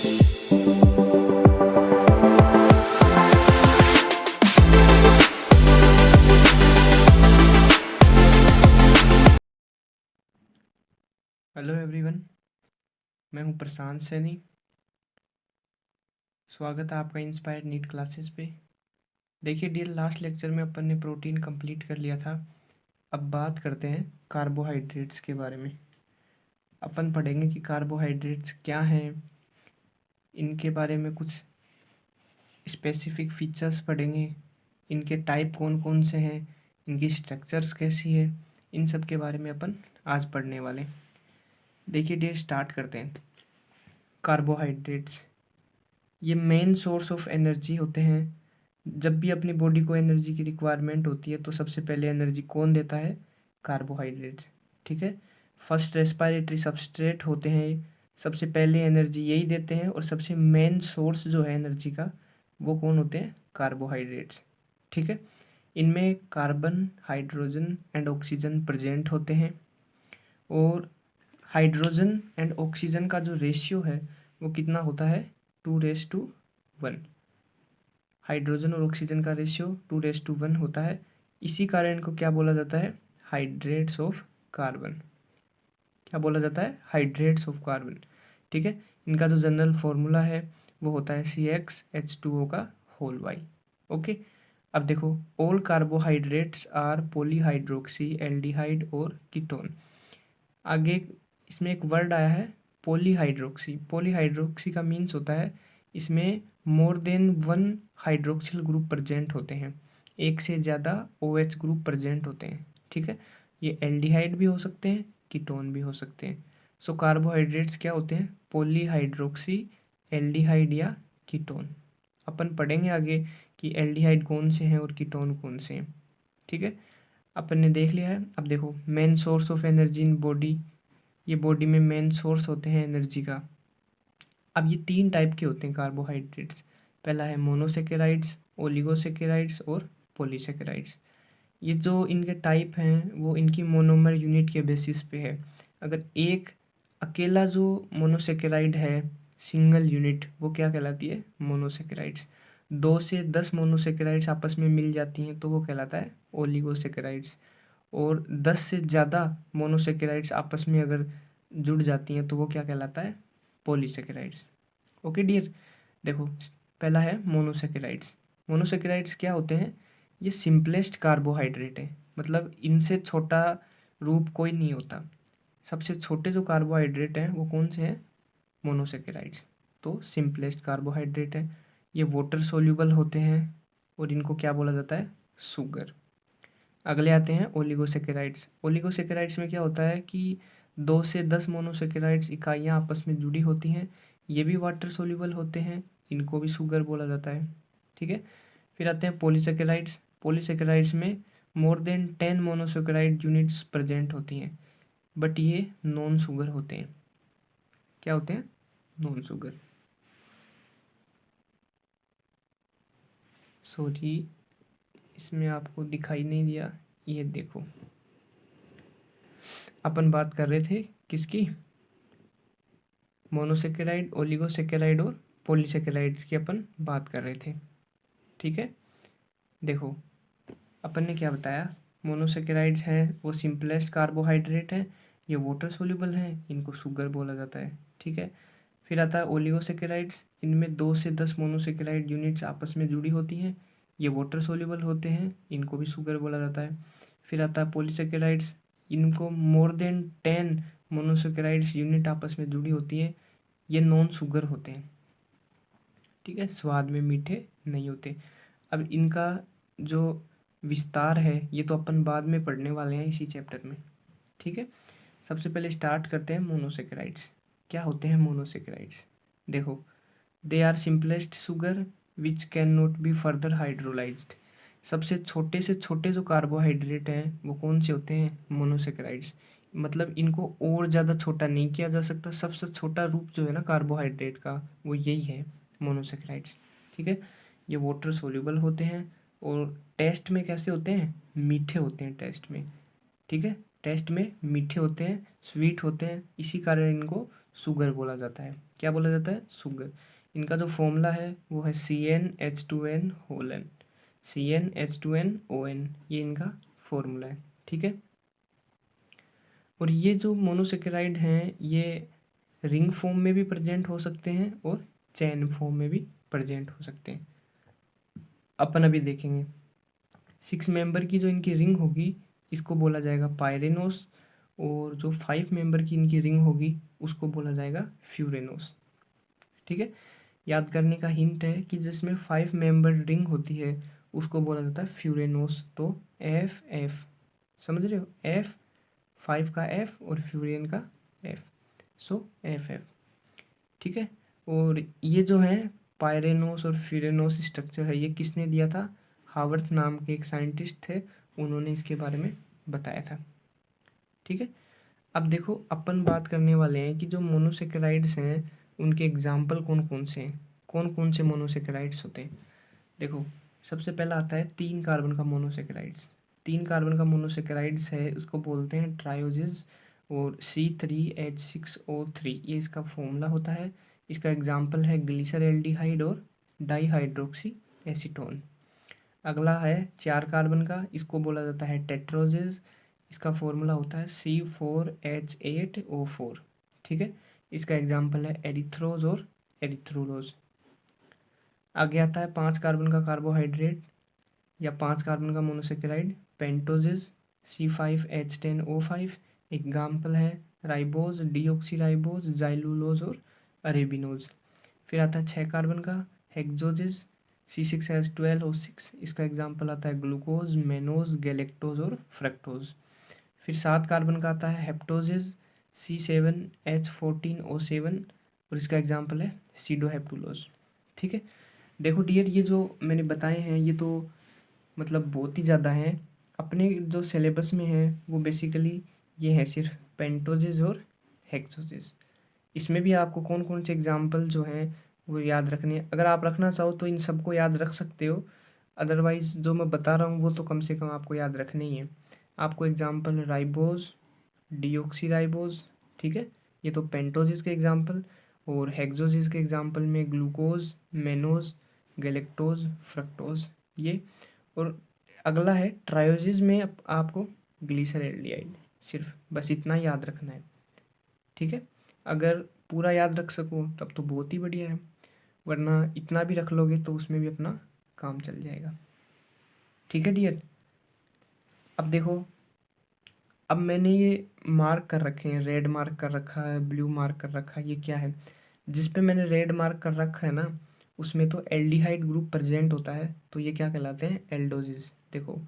Hello everyone, मैं हूं प्रशांत सैनी। स्वागत है आपका इंस्पायर नीट क्लासेस पे। देखिए डियर, लास्ट लेक्चर में अपन ने प्रोटीन कंप्लीट कर लिया था। अब बात करते हैं कार्बोहाइड्रेट्स के बारे में। अपन पढ़ेंगे कि कार्बोहाइड्रेट्स क्या हैं, इनके बारे में कुछ स्पेसिफिक फीचर्स पढ़ेंगे, इनके टाइप कौन कौन से हैं, इनकी स्ट्रक्चर्स कैसी है, इन सब के बारे में अपन आज पढ़ने वाले। देखिए डियर, स्टार्ट करते हैं। कार्बोहाइड्रेट्स ये मेन सोर्स ऑफ एनर्जी होते हैं। जब भी अपनी बॉडी को एनर्जी की रिक्वायरमेंट होती है तो सबसे पहले एनर्जी कौन देता है? कार्बोहाइड्रेट्स। ठीक है, फर्स्ट रेस्पिरेटरी सबस्ट्रेट होते हैं, सबसे पहले एनर्जी यही देते हैं। और सबसे मेन सोर्स जो है एनर्जी का, वो कौन होते हैं? कार्बोहाइड्रेट्स। ठीक है, इनमें carbon, hydrogen and oxygen present होते हैं। और हाइड्रोजन एंड ऑक्सीजन का जो रेशियो है वो कितना होता है? 2:1। हाइड्रोजन और ऑक्सीजन का रेशियो 2:1 होता है। इसी कारण इनको क्या बोला जाता है? Hydrates of carbon. क्या बोला जाता है? Hydrates of carbon. ठीक है, इनका जो जनरल फॉर्मूला है वो होता है CxH2O का होल वाई। ओके, अब देखो, all carbohydrates are polyhydroxy, aldehyde और कीटोन। आगे इसमें एक वर्ड आया है पॉलीहाइड्रोक्सी। पॉलीहाइड्रोक्सी का मीन्स होता है इसमें more than one hydroxyl group present होते हैं, एक से ज़्यादा OH ग्रुप प्रेजेंट होते हैं। ठीक है, ये एल्डिहाइड भी हो सकते हैं, कीटोन भी हो सकते हैं। सो कार्बोहाइड्रेट्स क्या होते हैं? पॉलीहाइड्रोक्सी, एल्डिहाइड या कीटोन। अपन पढ़ेंगे आगे कि एल्डिहाइड कौन से हैं और कीटोन कौन से हैं। ठीक है, अपन ने देख लिया है। अब देखो, main source of energy in body, ये बॉडी में मेन सोर्स होते हैं एनर्जी का। अब ये 3 टाइप के होते हैं कार्बोहाइड्रेट्स। पहला है मोनोसेकेराइड्स, ओलिगोसेकेराइड्स और पॉलीसेकेराइड्स। ये जो इनके टाइप हैं वो इनकी मोनोमर यूनिट के बेसिस पे है। अगर एक अकेला जो मोनोसेकेराइड है, सिंगल यूनिट, वो क्या कहलाती है? मोनोसेकेराइड्स। 2 से 10 मोनोसेकेराइड्स आपस में मिल जाती हैं तो वो कहलाता है ओलिगोसेकेराइड्स। और 10 से ज़्यादा मोनोसेकेराइड्स आपस में अगर जुड़ जाती हैं तो वो क्या कहलाता है? पॉलीसेकेराइड्स। ओके डियर, देखो, पहला है मोनोसेकेराइड्स। मोनोसेकेराइड्स क्या होते हैं? ये सिंपलेस्ट कार्बोहाइड्रेट है, मतलब इनसे छोटा रूप कोई नहीं होता। सबसे छोटे जो कार्बोहाइड्रेट हैं वो कौन से हैं? मोनोसेकेराइड्स। तो सिंपलेस्ट कार्बोहाइड्रेट है। ये वाटर सोल्यूबल होते हैं और इनको क्या बोला जाता है? शुगर। अगले आते हैं ओलिगोसेकेराइड्स। ओलिगोसेकेराइड्स में क्या होता है कि 2 से 10 मोनोसेकेराइड्स इकाइयाँ आपस में जुड़ी होती हैं। ये भी वाटर सोल्यूबल होते हैं, इनको भी शुगर बोला जाता है। ठीक है, फिर आते हैं पॉलीसेकेराइड्स। पॉलीसेकेराइड्स में more than 10 monosaccharide units present होती हैं, बट ये नॉन शुगर होते हैं। क्या होते हैं? Non sugar. सॉरी, इसमें आपको दिखाई नहीं दिया, ये देखो। अपन बात कर रहे थे किसकी? मोनोसेकेराइड, ओलिगोसेकेराइड और पॉलीसेकेराइड्स की अपन बात कर रहे थे। ठीक है, देखो, अपन ने क्या बताया? मोनोसेकेराइड्स हैं वो सिंपलेस्ट कार्बोहाइड्रेट हैं, ये वाटर सोल्यूबल हैं, इनको शुगर बोला जाता है। ठीक है, फिर आता है ओलिगोसेकेराइड्स। इनमें 2 से 10 मोनोसेकेराइड यूनिट्स आपस में जुड़ी होती हैं, ये वाटर सोल्यूबल होते हैं, इनको भी शुगर बोला जाता है। फिर आता है पॉलीसेकेराइड्स। इनको मोर देन 10 मोनोसेकेराइड्स यूनिट आपस में जुड़ी होती हैं, ये नॉन शुगर होते हैं। ठीक है, स्वाद में मीठे नहीं होते। अब इनका जो विस्तार है ये तो अपन बाद में पढ़ने वाले हैं इसी चैप्टर में। ठीक है, सबसे पहले स्टार्ट करते हैं मोनोसेकेराइड्स। क्या होते हैं मोनोसेकेराइड्स? देखो, they are simplest sugar which can not be further hydrolysed. सबसे छोटे से छोटे जो कार्बोहाइड्रेट हैं वो कौन से होते हैं? मोनोसेकेराइड्स। मतलब इनको और ज़्यादा छोटा नहीं किया जा सकता। सबसे छोटा रूप जो है ना कार्बोहाइड्रेट का, वो यही है, मोनोसेकेराइड्स। ठीक है, ये वाटर सोल्यूबल होते हैं और टेस्ट में कैसे होते हैं? मीठे होते हैं टेस्ट में। ठीक है, टेस्ट में मीठे होते हैं, स्वीट होते हैं, इसी कारण इनको शुगर बोला जाता है। क्या बोला जाता है? शुगर। इनका जो फॉर्मूला है वो है CnH2n होल n, CnH2nOn, ये इनका फॉर्मूला है। ठीक है। और ये जो मोनोसेकेराइड हैं ये रिंग फॉर्म में भी प्रेजेंट हो सकते हैं और चैन फॉर्म में भी प्रेजेंट हो सकते हैं। अपन अभी देखेंगे 6 मेंबर की जो इनकी रिंग होगी इसको बोला जाएगा पायरेनोस, और जो 5 मेंबर की इनकी रिंग होगी उसको बोला जाएगा फ्यूरेनोस। ठीक है। याद करने का हिंट है कि जिसमें 5 मेंबर रिंग होती है उसको बोला जाता है फ्यूरेनोस। तो F, समझ रहे हो? F, 5 का F और फ्यूरियन का F, सो F। ठीक है। और ये जो है पायरेनोस और फ्यूरेनोस स्ट्रक्चर है, ये किसने दिया था? हावर्थ नाम के एक साइंटिस्ट थे, उन्होंने इसके बारे में बताया था। ठीक है। अब देखो अपन बात करने वाले हैं कि जो मोनोसेकेराइड्स हैं उनके एग्जाम्पल कौन कौन से मोनोसेकेराइड्स होते हैं। देखो सबसे पहला आता है 3 कार्बन का मोनोसेकेराइड्स। 3 कार्बन का मोनोसेकेराइड्स है, उसको बोलते हैं ट्रायोजिस, और C3H6O3 ये इसका फॉर्मूला होता है। इसका एग्जाम्पल है ग्लिसर एल्डिहाइड और डाईहाइड्रोक्सी एसीटोन। अगला है 4 कार्बन का, इसको बोला जाता है टेट्रोजिस, इसका फॉर्मूला होता है C4H8O4। ठीक है। इसका एग्जाम्पल है एरिथ्रोज और एरिथ्रोलोज। आगे आता है 5 कार्बन का कार्बोहाइड्रेट या 5 कार्बन का मोनोसेकेराइड पेंटोजिस, C5H10O5। एग्जाम्पल है राइबोज, डीऑक्सीराइबोज, जाइलुलोज और अरेबिनोज। फिर आता है 6 कार्बन का हेक्सोजिस, C6H12O6। इसका एग्जाम्पल आता है ग्लूकोज, मेनोज, गैलेक्टोज और फ्रक्टोज। फिर 7 कार्बन का आता है हेप्टोजिस, C7H14O7, और इसका एग्जाम्पल है सीडोहेप्टुलोज। ठीक है। देखो डियर, ये जो मैंने बताए हैं ये तो मतलब बहुत ही ज़्यादा हैं। अपने जो सिलेबस में है वो बेसिकली ये है सिर्फ पेंटोजिस और हेक्सोजिस। इसमें भी आपको कौन कौन से एग्जाम्पल जो हैं वो याद रखने हैं। अगर आप रखना चाहो तो इन सबको याद रख सकते हो, अदरवाइज़ जो मैं बता रहा हूँ वो तो कम से कम आपको याद रखने ही है। आपको एग्जाम्पल राइबोज, डीऑक्सीराइबोज, ठीक है, ये तो पेंटोजिस के एग्जाम्पल, और हेक्सोजिस के एग्जाम्पल में ग्लूकोज, मेनोज, गैलेक्टोज, फ्रक्टोज ये। और अगला है ट्रायोजिस में आपको ग्लिसरैल्डिहाइड, सिर्फ बस इतना याद रखना है। ठीक है। अगर पूरा याद रख सको तब तो बहुत ही बढ़िया है, वरना इतना भी रख लोगे तो उसमें भी अपना काम चल जाएगा। ठीक है डियर। अब देखो, अब मैंने ये मार्क कर रखे हैं, रेड मार्क कर रखा है, ब्लू मार्क कर रखा है, ये क्या है? जिस पे मैंने रेड मार्क कर रखा है ना उसमें तो एल्डिहाइड ग्रुप प्रेजेंट होता है, तो ये क्या कहलाते हैं? एल्डोजिस। देखो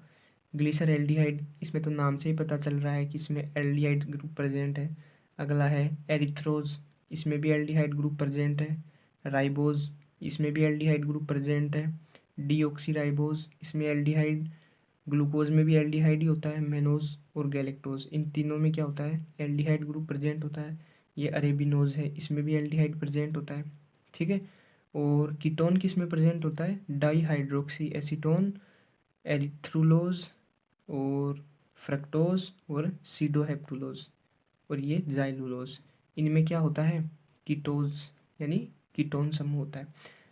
ग्लिसर एल्डिहाइड, इसमें तो नाम से ही पता चल रहा है कि इसमें एल्डिहाइड ग्रुप प्रेजेंट है। अगला है एरिथ्रोज, इसमें भी एल्डिहाइड ग्रुप प्रेजेंट है। राइबोज, इसमें भी एल्डिहाइड ग्रुप प्रेजेंट है। डीऑक्सीराइबोज, इसमें एल्डिहाइड, ग्लूकोज में भी एल्डिहाइड ही होता है। मेनोज और गैलेक्टोज, इन तीनों में क्या होता है? एल्डिहाइड ग्रुप प्रेजेंट होता है। ये अरेबिनोज है, इसमें भी एल्डिहाइड प्रेजेंट होता है। ठीक है। और कीटोन किस में प्रेजेंट होता है? डाईहाइड्रोक्सी एसीटोन, एरिथ्रुलोज और फ्रक्टोज और सीडोहेप्टुलोज, और ये जाइलुलोज। इनमें क्या होता है? कीटोज, यानी कीटोन समूह होता है।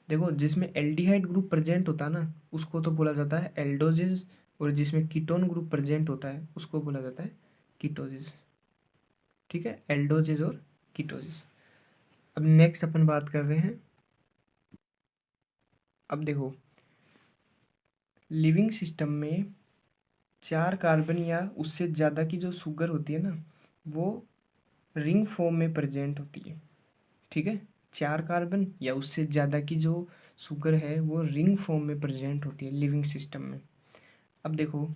देखो जिसमें एल्डिहाइड ग्रुप प्रेजेंट होता है ना उसको तो बोला जाता है एल्डोजिस, और जिसमें कीटोन ग्रुप प्रेजेंट होता है उसको बोला जाता है कीटोजिस। ठीक है, एल्डोजिस और कीटोजिस। अब नेक्स्ट अपन बात कर रहे हैं, अब देखो लिविंग सिस्टम में 4 कार्बन या उससे ज़्यादा की जो शुगर होती है ना वो रिंग फॉर्म में प्रेजेंट होती है। ठीक है, 4 कार्बन या उससे ज़्यादा की जो शुगर है वो रिंग फॉर्म में प्रेजेंट होती है लिविंग सिस्टम में। अब देखो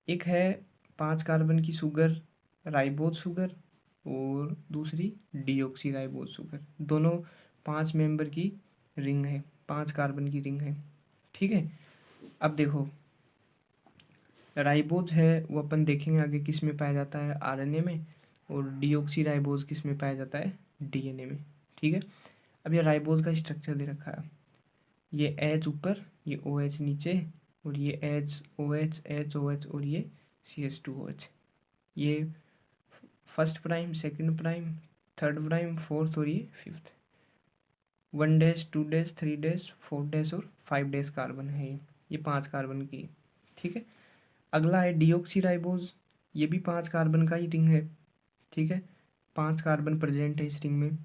एक है 5 कार्बन की शुगर, राइबोज शुगर, और दूसरी डीऑक्सी राइबोज शुगर, दोनों 5 मेंबर की रिंग है, 5 कार्बन की रिंग है। ठीक है। अब देखो राइबोज है वो अपन देखेंगे आगे किस में पाया जाता है? आरएनए में, और डीऑक्सी राइबोज किस में पाया जाता है? डीएनए में। ठीक है। अब ये राइबोज का स्ट्रक्चर दे रखा है, ये एच ऊपर, ये ओ एच नीचे, और ये एच ओ एच और ये CH2OH। ये first prime, second prime, third prime, fourth और ये fifth. 1 days, 2 days, 3 days, 4 days और 5 डेज कार्बन है ये 5 कार्बन की। ठीक है, अगला है डीऑक्सीराइबोज, ये भी 5 कार्बन का ही रिंग है। ठीक है, 5 कार्बन प्रेजेंट है इस रिंग में।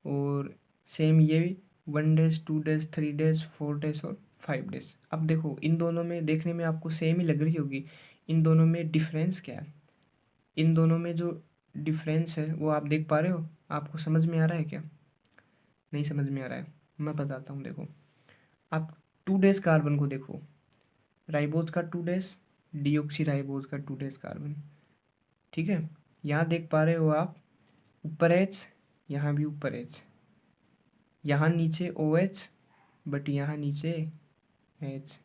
और सेम ये भी 1 डेज, 2 डेज, 3 डेज, 4 डेज और 5 डेज। अब देखो इन दोनों में देखने में आपको सेम ही लग रही होगी, इन दोनों में डिफरेंस क्या है? इन दोनों में जो डिफरेंस है वो आप देख पा रहे हो? आपको समझ में आ रहा है क्या? नहीं समझ में आ रहा है? मैं बताता हूँ। देखो आप 2 डेज कार्बन को देखो, राइबोज का 2 डेज, डीऑक्सीराइबोज का 2 डेज कार्बन। ठीक है, यहाँ देख पा रहे हो आप, ऊपर एच, यहाँ भी ऊपर एच, यहाँ नीचे ओ एच, बट यहाँ नीचे एच।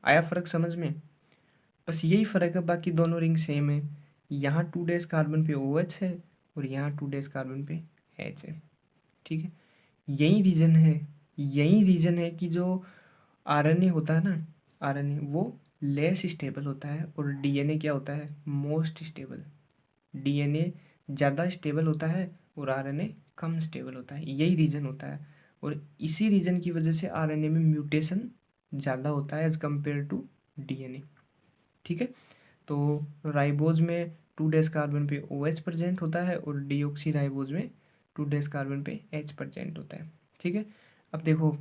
आया फ़र्क समझ में? बस यही फ़र्क है, बाकी दोनों रिंग सेम है। यहाँ 2 डेज कार्बन पे ओ एच है और यहाँ 2 डेज कार्बन पे एच है। ठीक है, यही रीज़न है कि जो आरएनए होता है ना, आरएनए वो लेस स्टेबल होता है और डीएनए क्या होता है? Most stable. डीएनए ज़्यादा स्टेबल होता है और आरएनए कम स्टेबल होता है, यही रीज़न होता है। और इसी रीज़न की वजह से आरएनए में म्यूटेशन ज़्यादा होता है एज कम्पेयर टू डीएनए। ठीक है, तो राइबोज में 2 डेज कार्बन पे ओ एच प्रेजेंट होता है और डीऑक्सी राइबोज में 2 डेज कार्बन पे एच प्रेजेंट होता है। ठीक है, अब देखो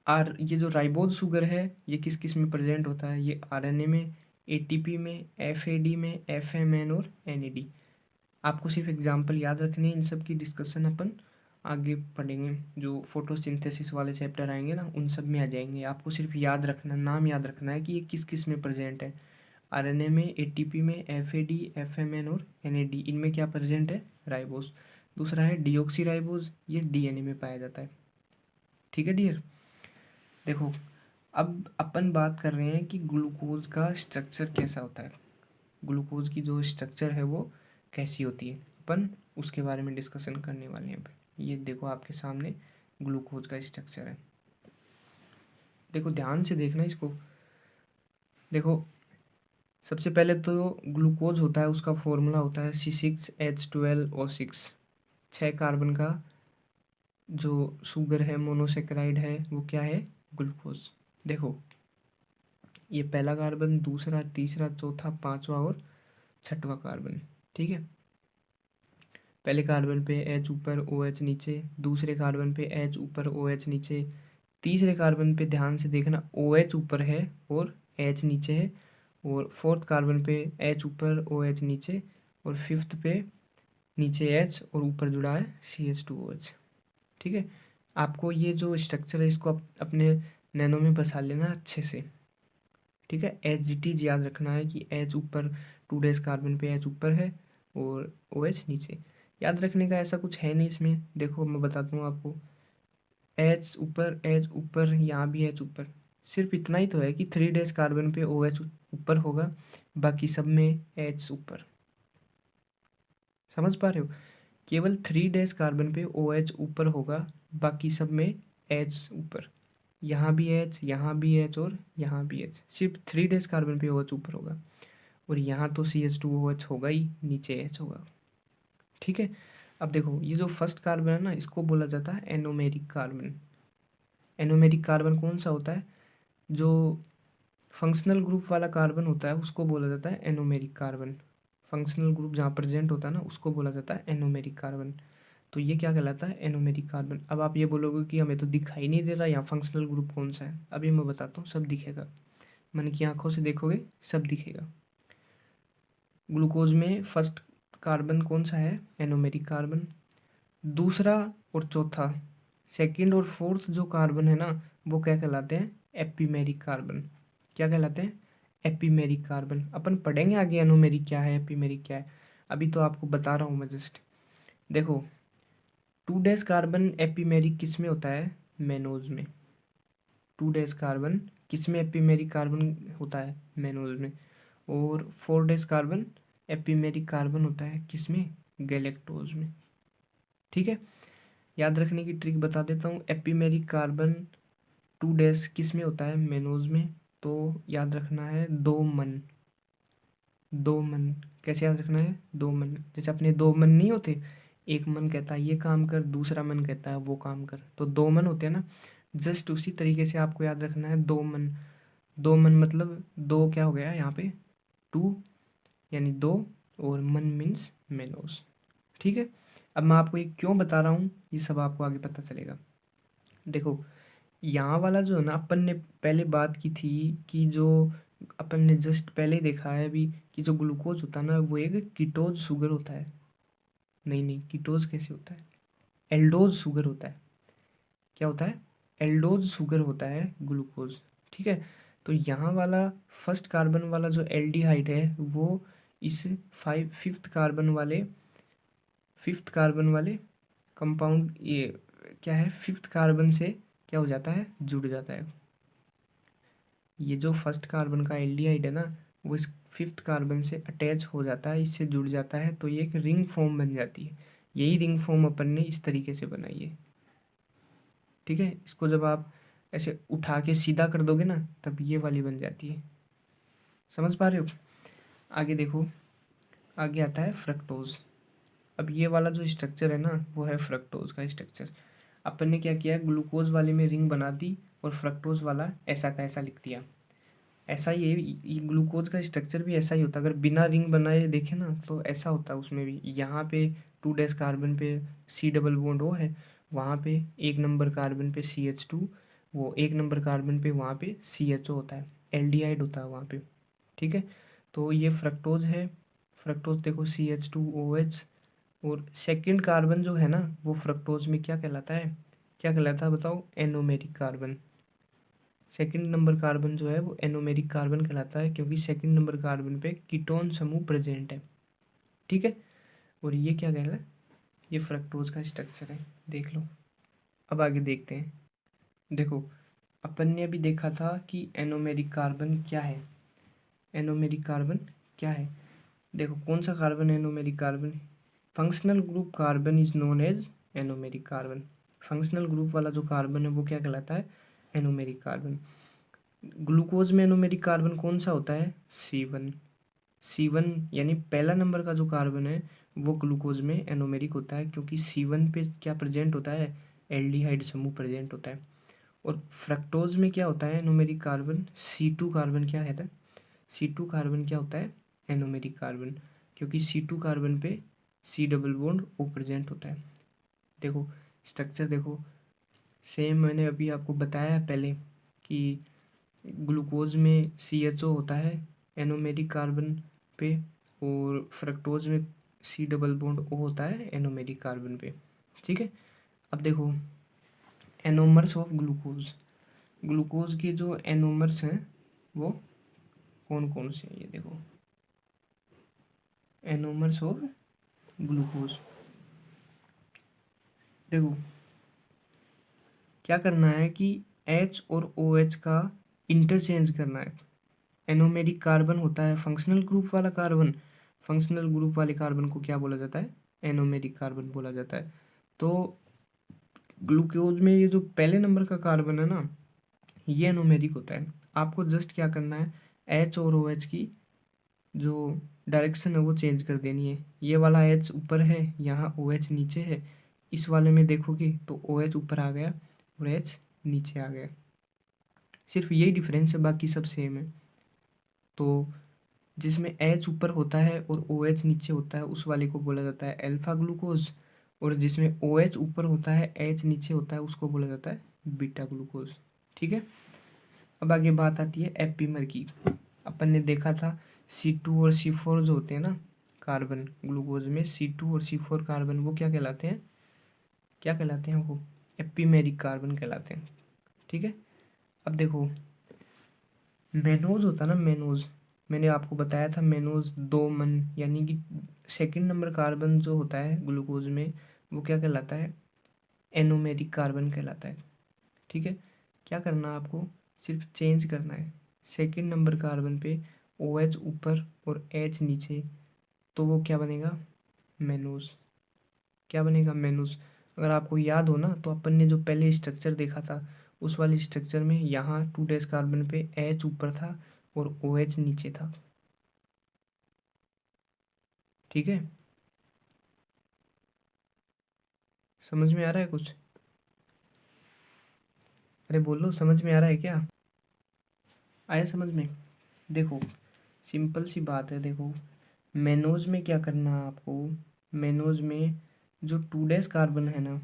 ये जो राइबोज शुगर है ये किस किस में प्रेजेंट होता है? ये आरएनए में, एटीपी में, एफएडी में, एफएमएन और एनएडी। आपको सिर्फ एग्जाम्पल याद रखने हैं, इन सब की डिस्कशन अपन आगे पढ़ेंगे। जो फोटोसिंथेसिस वाले चैप्टर आएंगे ना उन सब में आ जाएंगे। आपको सिर्फ याद रखना, नाम याद रखना है कि ये किस किस में प्रेजेंट है। आरएनए में, एटीपी में, एफएडी, एफएमएन और एनएडी, इनमें क्या प्रेजेंट है? राइबोज। दूसरा है डीऑक्सीराइबोज, ये डीएनए में पाया जाता है। ठीक है डियर, देखो अब अपन बात कर रहे हैं कि ग्लूकोज का स्ट्रक्चर कैसा होता है। ग्लूकोज की जो स्ट्रक्चर है वो कैसी होती है, अपन उसके बारे में डिस्कशन करने वाले हैं। ये देखो आपके सामने ग्लूकोज का स्ट्रक्चर है। देखो ध्यान से देखना इसको। देखो सबसे पहले तो ग्लूकोज होता है, उसका फॉर्मूला होता है C6H12O6। 6 कार्बन का जो शुगर है, मोनोसेक्राइड है, वो क्या है? ग्लूकोज। देखो ये पहला कार्बन, दूसरा, तीसरा, चौथा, पांचवा और छठवां कार्बन। ठीक है, पहले कार्बन पे H ऊपर, OH नीचे, दूसरे कार्बन पे H ऊपर, OH नीचे, तीसरे कार्बन पे ध्यान से देखना OH ऊपर है और H नीचे है, और फोर्थ कार्बन पे H ऊपर, OH नीचे, और फिफ्थ पे नीचे H और ऊपर जुड़ा है CH2OH। ठीक है, आपको ये जो स्ट्रक्चर है इसको अपने नैनो में बसा लेना अच्छे से। ठीक है, HGTs याद रखना है कि H ऊपर, 2 डेज कार्बन पे H ऊपर है और OH नीचे। याद रखने का ऐसा कुछ है नहीं इसमें। देखो मैं बताता हूँ आपको, H ऊपर, H ऊपर, यहाँ भी H ऊपर। सिर्फ इतना ही तो है कि 3 डेज कार्बन पे OH ऊपर होगा, बाकी सब में H ऊपर। समझ पा रहे हो? केवल 3 डेज कार्बन पे OH ऊपर होगा, बाकी सब में H ऊपर। यहाँ भी H, यहाँ भी H और यहाँ भी H। सिर्फ 3 डेज कार्बन पे OH ऊपर होगा, और यहाँ तो CH2OH होगा ही, नीचे H होगा। ठीक है, अब देखो ये जो फर्स्ट कार्बन है ना, इसको बोला जाता है एनोमेरिक कार्बन। एनोमेरिक कार्बन कौन सा होता है? जो फंक्शनल ग्रुप वाला कार्बन होता है उसको बोला जाता है एनोमेरिक कार्बन। फंक्शनल ग्रुप जहाँ प्रेजेंट होता है ना उसको बोला जाता है एनोमेरिक कार्बन। तो ये क्या कहलाता है? Anomeric carbon. अब आप ये बोलोगे कि हमें तो दिखाई नहीं दे रहा यहाँ फंक्शनल ग्रुप कौन सा है। अभी मैं बताता हूँ, सब दिखेगा, मन की आंखों से देखोगे सब दिखेगा। ग्लूकोज में फर्स्ट कार्बन कौन सा है? Anomeric carbon. दूसरा और चौथा, सेकंड और फोर्थ जो कार्बन है ना, वो क्या कहलाते हैं? एपीमेरिक कार्बन। क्या कहलाते हैं? एपीमेरिक कार्बन। अपन पढ़ेंगे आगे एनोमेरिक क्या है, एपीमेरिक क्या है, अभी तो आपको बता रहा हूँ मैं जस्ट। देखो 2 डेज कार्बन एपीमेरिक किस में होता है? मेनोज में। 2 डेज कार्बन किस में एपीमेरिक कार्बन होता है? मेनोज में। और 4 डेज कार्बन एपीमेरिक कार्बन होता है किस में? गैलेक्टोज में। ठीक है, याद रखने की ट्रिक बता देता हूँ। एपीमेरिक कार्बन 2 डेज किस में होता है? मेनोज में। तो याद रखना है 2 मन। 2 मन कैसे याद रखना है? 2 मन, जैसे अपने 2 मन नहीं होते, एक मन कहता है ये काम कर, दूसरा मन कहता है वो काम कर, तो दो मन होते हैं ना। जस्ट उसी तरीके से आपको याद रखना है, दो मन। दो मन मतलब दो क्या हो गया यहाँ पे, टू, यानी दो, और मन मीन्स मेनोस। ठीक है। अब मैं आपको ये क्यों बता रहा हूँ, ये सब आपको आगे पता चलेगा। देखो यहाँ वाला जो है ना, अपन ने पहले बात की थी कि जो अपन ने जस्ट पहले ही देखा है अभी कि जो ग्लूकोज होता है ना वो एक कीटोज शुगर होता है। नहीं नहीं, कीटोज कैसे होता है, एल्डोज शुगर होता है। क्या होता है, एल्डोज शुगर होता है ग्लूकोज। ठीक है। तो यहाँ वाला फर्स्ट कार्बन वाला जो एल्डिहाइड है वो इस फिफ्थ कार्बन वाले कंपाउंड, ये क्या है, फिफ्थ कार्बन से क्या हो जाता है, जुड़ जाता है। ये जो फर्स्ट कार्बन का एल्डिहाइड है ना वो इस फिफ्थ कार्बन से अटैच हो जाता है, इससे जुड़ जाता है, तो ये एक रिंग फॉर्म बन जाती है। यही रिंग फॉर्म अपन ने इस तरीके से बनाई है। ठीक है। इसको जब आप ऐसे उठा के सीधा कर दोगे ना तब ये वाली बन जाती है। समझ पा रहे हो। आगे देखो, आगे आता है फ्रक्टोज। अब ये वाला जो स्ट्रक्चर है ना वो है फ्रक्टोज का स्ट्रक्चर। अपन ने क्या किया, ग्लूकोज वाले में रिंग बना दी और फ्रक्टोज वाला ऐसा का ऐसा लिख दिया। ऐसा ही ये ग्लूकोज का स्ट्रक्चर भी ऐसा ही होता है, अगर बिना रिंग बनाए देखे ना तो ऐसा होता है उसमें भी। यहाँ पे 2 कार्बन पे C डबल बॉन्ड वो है, वहाँ पे 1 नंबर कार्बन पे CH2, वो 1 नंबर कार्बन पे वहाँ पे CHO होता है, एल्डिहाइड होता है वहाँ पे। ठीक है। तो ये फ्रक्टोज है। फ्रक्टोज देखो CH2OH, और सेकंड कार्बन जो है ना वो फ्रक्टोज में क्या कहलाता है, क्या कहलाता है बताओ, anomeric carbon. Second number carbon जो है वो एनोमेरिक कार्बन कहलाता है, क्योंकि सेकंड नंबर कार्बन पे कीटोन समूह प्रेजेंट है। ठीक है। और ये क्या कहला है, ये फ्रक्टोज का स्ट्रक्चर है, देख लो। अब आगे देखते हैं। देखो अपन ने अभी देखा था कि एनोमेरिक कार्बन क्या है। एनोमेरिक कार्बन क्या है, देखो कौन सा कार्बन एनोमेरिक कार्बन है। Functional group carbon is known as anomeric carbon. Functional group वाला जो कार्बन है वो क्या कहलाता है, एनोमेरिक कार्बन। ग्लूकोज में एनोमेरिक कार्बन कौन सा होता है, C1। C1 यानी पहला नंबर का जो कार्बन है वो ग्लूकोज में एनोमेरिक होता है, क्योंकि C1 पे क्या प्रेजेंट होता है, एल्डिहाइड समूह प्रेजेंट होता है। और फ्रक्टोज में क्या होता है एनोमेरिक कार्बन, C2 कार्बन क्या है, C2 कार्बन क्या होता है, एनोमेरिक कार्बन, क्योंकि C2 कार्बन पे C double bond O present होता है। देखो स्ट्रक्चर देखो, सेम मैंने अभी आपको बताया है पहले कि ग्लूकोज में CHO होता है एनोमेरिक कार्बन पे, और फ्रक्टोज में C डबल बॉन्ड O होता है एनोमेरिक कार्बन पे। ठीक है। अब देखो एनोमर्स ऑफ ग्लूकोज। ग्लूकोज के जो एनोमर्स हैं वो कौन कौन से हैं, ये देखो एनोमर्स ऑफ ग्लूकोज। देखो क्या करना है कि H और OH का इंटरचेंज करना है। एनोमेरिक कार्बन होता है फंक्शनल ग्रुप वाला कार्बन, फंक्शनल ग्रुप वाले कार्बन को क्या बोला जाता है, एनोमेरिक कार्बन बोला जाता है। तो ग्लूकोज में ये जो पहले नंबर का कार्बन है ना ये एनोमेरिक होता है। आपको जस्ट क्या करना है, H और OH की जो डायरेक्शन है वो चेंज कर देनी है। ये वाला H ऊपर है, यहाँ OH नीचे है। इस वाले में देखोगे तो OH ऊपर आ गया और H नीचे आ गया, सिर्फ यही डिफरेंस है, बाकी सब सेम है। तो जिसमें H ऊपर होता है और OH नीचे होता है उस वाले को बोला जाता है अल्फा ग्लूकोज, और जिसमें OH ऊपर होता है H नीचे होता है उसको बोला जाता है बीटा ग्लूकोज। ठीक है। अब आगे बात आती है एपीमर की। अपन ने देखा था C2 और C4 जो होते हैं ना कार्बन ग्लूकोज में, C2 और C4 कार्बन वो क्या कहलाते हैं, क्या कहलाते हैं, वो एपीमेरिक कार्बन कहलाते हैं। ठीक है। अब देखो मेनोज होता है ना, मेनोज, मैंने आपको बताया था मेनोज दो मन, यानी कि सेकंड नंबर कार्बन जो होता है ग्लूकोज में वो क्या कहलाता है, एनोमेरिक कार्बन कहलाता है। ठीक है। क्या करना है आपको, सिर्फ चेंज करना है, सेकंड नंबर कार्बन पे OH ऊपर और H नीचे, तो वो क्या बनेगा, मेनोज। क्या बनेगा, मेनोज। अगर आपको याद हो ना तो अपन ने जो पहले स्ट्रक्चर देखा था उस वाले स्ट्रक्चर में यहाँ 2 कार्बन पे H ऊपर था और OH नीचे था। ठीक है। समझ में आ रहा है कुछ? अरे बोलो, समझ में आ रहा है क्या? आया समझ में? देखो, सिंपल सी बात है। देखो, मेनोज में क्या करना है आपको। मेनोज में जो 2 कार्बन है ना,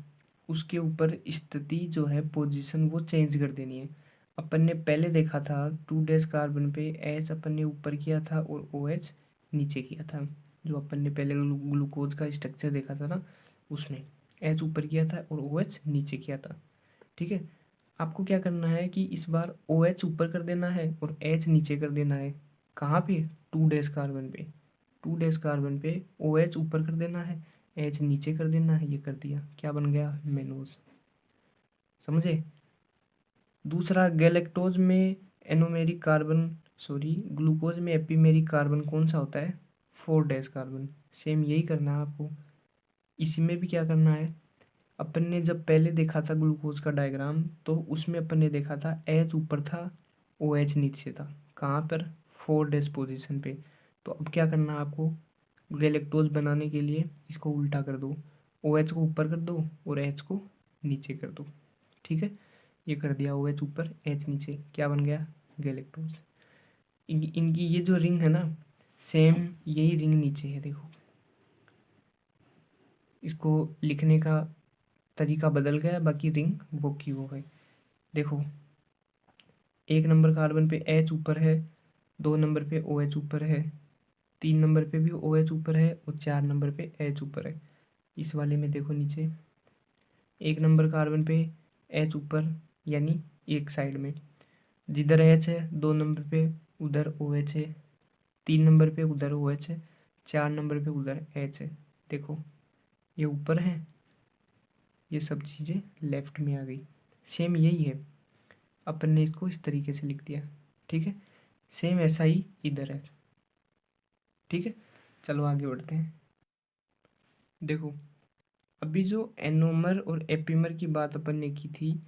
उसके ऊपर स्थिति जो है, पोजीशन, वो चेंज कर देनी है। अपन ने पहले देखा था 2 कार्बन पे एच अपन ने ऊपर किया था और ओ एच नीचे किया था। जो अपन ने पहले ग्लूकोज का स्ट्रक्चर देखा था ना, उसमें एच ऊपर किया था और ओ एच नीचे किया था। ठीक है, आपको क्या करना है कि इस बार ओ एच ऊपर कर देना है और एच नीचे कर देना है। कहाँ पे? 2 कार्बन पे। 2 कार्बन पे ओ एच ऊपर कर देना है, एच नीचे कर देना है। ये कर दिया, क्या बन गया? मेनोज। समझे? दूसरा, गैलेक्टोज में एनोमेरिक कार्बन, सॉरी, ग्लूकोज में एपीमेरिक कार्बन कौन सा होता है? 4 कार्बन। सेम यही करना है आपको। इसी में भी क्या करना है, अपन ने जब पहले देखा था ग्लूकोज का डायग्राम, तो उसमें अपन ने देखा था एच ऊपर था, ओ एच नीचे था। कहाँ पर? 4 पोजीशन पे। तो अब क्या करना है आपको, गैलेक्टोज बनाने के लिए इसको उल्टा कर दो, ओ एच को ऊपर कर दो और एच को नीचे कर दो। ठीक है, ये कर दिया, ओ एच ऊपर एच नीचे, क्या बन गया? गैलेक्टोज। इनकी ये जो रिंग है ना, सेम यही रिंग नीचे है। देखो, इसको लिखने का तरीका बदल गया, बाकी रिंग वो की वो है। देखो, 1 नंबर कार्बन पे एच ऊपर है, 2 नंबर पे ओ एच ऊपर है, 3 नंबर पे भी ओ एच ऊपर है और 4 नंबर पे एच ऊपर है। इस वाले में देखो नीचे, 1 नंबर कार्बन पे एच ऊपर, यानी एक साइड में जिधर एच है, 2 नंबर पे उधर ओ एच है, 3 नंबर पे उधर ओ एच है, 4 नंबर पे उधर एच है। देखो, ये ऊपर है, ये सब चीज़ें लेफ्ट में आ गई। सेम यही है, अपन ने इसको इस तरीके से लिख दिया। ठीक है, सेम ऐसा ही इधर है। ठीक है, चलो आगे बढ़ते हैं। देखो, अभी जो एनोमर और एपीमर की बात अपन ने की थी,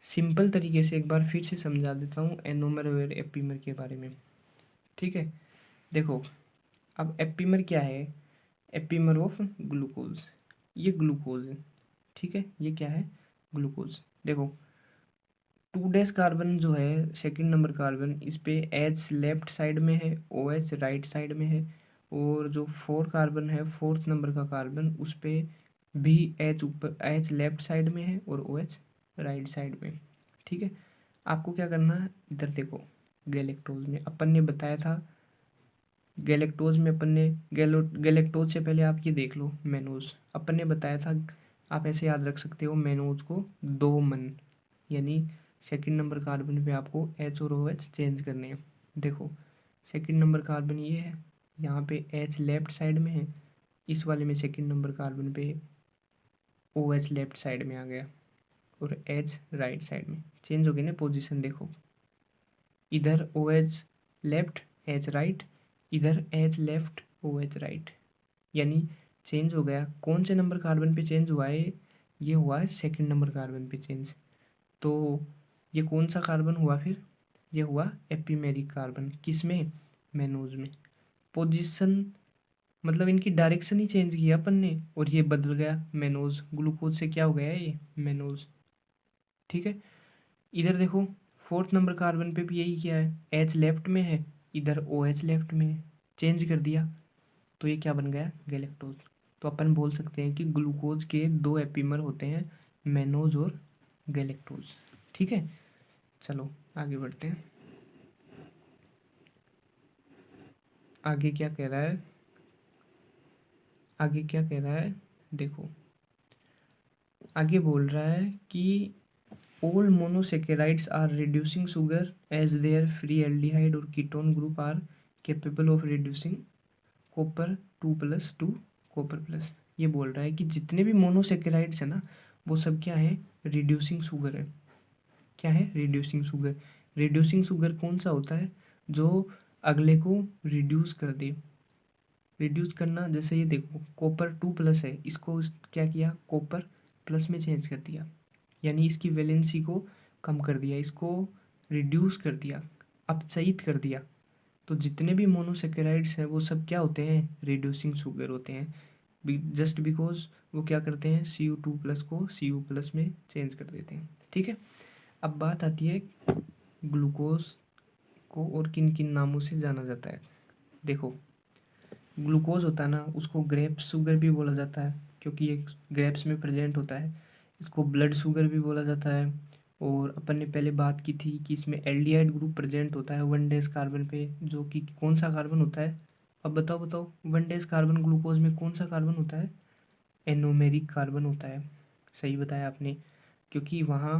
सिंपल तरीके से एक बार फिर से समझा देता हूँ एनोमर और एपीमर के बारे में। ठीक है, देखो, अब एपीमर क्या है? एपीमर ऑफ ग्लूकोज, ये ग्लूकोज है। ठीक है, ये क्या है? ग्लूकोज। देखो, 2 कार्बन जो है, सेकंड नंबर कार्बन, इस पे एच लेफ्ट साइड में है, ओ एच राइट साइड में है। और जो 4 कार्बन है, फोर्थ नंबर का कार्बन, उस पे भी एच ऊपर, एच लेफ्ट साइड में है और ओ एच राइट साइड में। ठीक है, आपको क्या करना है, इधर देखो, गैलेक्टोज में अपन ने बताया था, गैलेक्टोज में अपन ने गैलेक्टोज से पहले आप ये देख लो, मेनोज अपन ने बताया था। आप ऐसे याद रख सकते हो मेनोज को, 2 मन, यानी सेकंड नंबर कार्बन पे आपको एच और ओ एच चेंज करने हैं। देखो, सेकंड नंबर कार्बन ये है, यहाँ पे एच लेफ्ट साइड में है, इस वाले में सेकंड नंबर कार्बन पे ओ एच लेफ्ट साइड में आ गया और एच राइट साइड में। चेंज हो गई ना पोजीशन। देखो, इधर O H left, H right, इधर H left, O H right, यानी चेंज हो गया। कौन से नंबर कार्बन पे चेंज हुआ है? ये हुआ है सेकंड नंबर कार्बन पे चेंज। तो ये कौन सा कार्बन हुआ फिर? ये हुआ एपीमेरिक कार्बन। किस में? मेनोज में। पोजीशन मतलब इनकी डायरेक्शन ही चेंज किया अपन ने और ये बदल गया मेनोज। ग्लूकोज से क्या हो गया है? ये मेनोज। ठीक है, इधर देखो, फोर्थ नंबर कार्बन पे भी यही किया है, एच लेफ्ट में है, इधर ओ एच लेफ्ट में है, चेंज कर दिया। तो ये क्या बन गया? गैलेक्टोज। तो अपन बोल सकते हैं कि ग्लूकोज के 2 एपीमर होते हैं, मेनोज और गैलेक्टोज। ठीक है, चलो आगे बढ़ते हैं। आगे क्या कह रहा है? आगे क्या कह रहा है? देखो, आगे बोल रहा है कि all monosaccharides are reducing sugar as their free aldehyde और ketone group are capable of reducing copper 2+2 copper plus. ये बोल रहा है कि जितने भी मोनोसेकेराइड्स है ना, वो सब क्या है? रिड्यूसिंग शुगर है। क्या है? Reducing sugar. रिड्यूसिंग शुगर कौन सा होता है? जो अगले को रिड्यूस कर दे। रिड्यूस करना, जैसे ये देखो, कॉपर 2+ है, इसको क्या किया? कॉपर प्लस में चेंज कर दिया, यानी इसकी वैलेंसी को कम कर दिया, इसको रिड्यूस कर दिया, अपचयित कर दिया। तो जितने भी मोनोसेकेराइड्स हैं वो सब क्या होते हैं? रिड्यूसिंग शुगर होते हैं। जस्ट बिकॉज वो क्या करते हैं, Cu2+ को Cu+ में चेंज कर देते हैं। ठीक है, अब बात आती है ग्लूकोज को और किन किन नामों से जाना जाता है। देखो, ग्लूकोज होता है ना, उसको ग्रेप्स शुगर भी बोला जाता है क्योंकि ये ग्रेप्स में प्रेजेंट होता है। इसको ब्लड शुगर भी बोला जाता है। और अपन ने पहले बात की थी कि इसमें एल्डिहाइड ग्रुप प्रेजेंट होता है 1 कार्बन पे, जो कि कौन सा कार्बन होता है। अब बताओ बताओ, 1 कार्बन ग्लूकोज में कौन सा कार्बन होता है, एनोमेरिक कार्बन होता है। सही बताया आपने, क्योंकि वहाँ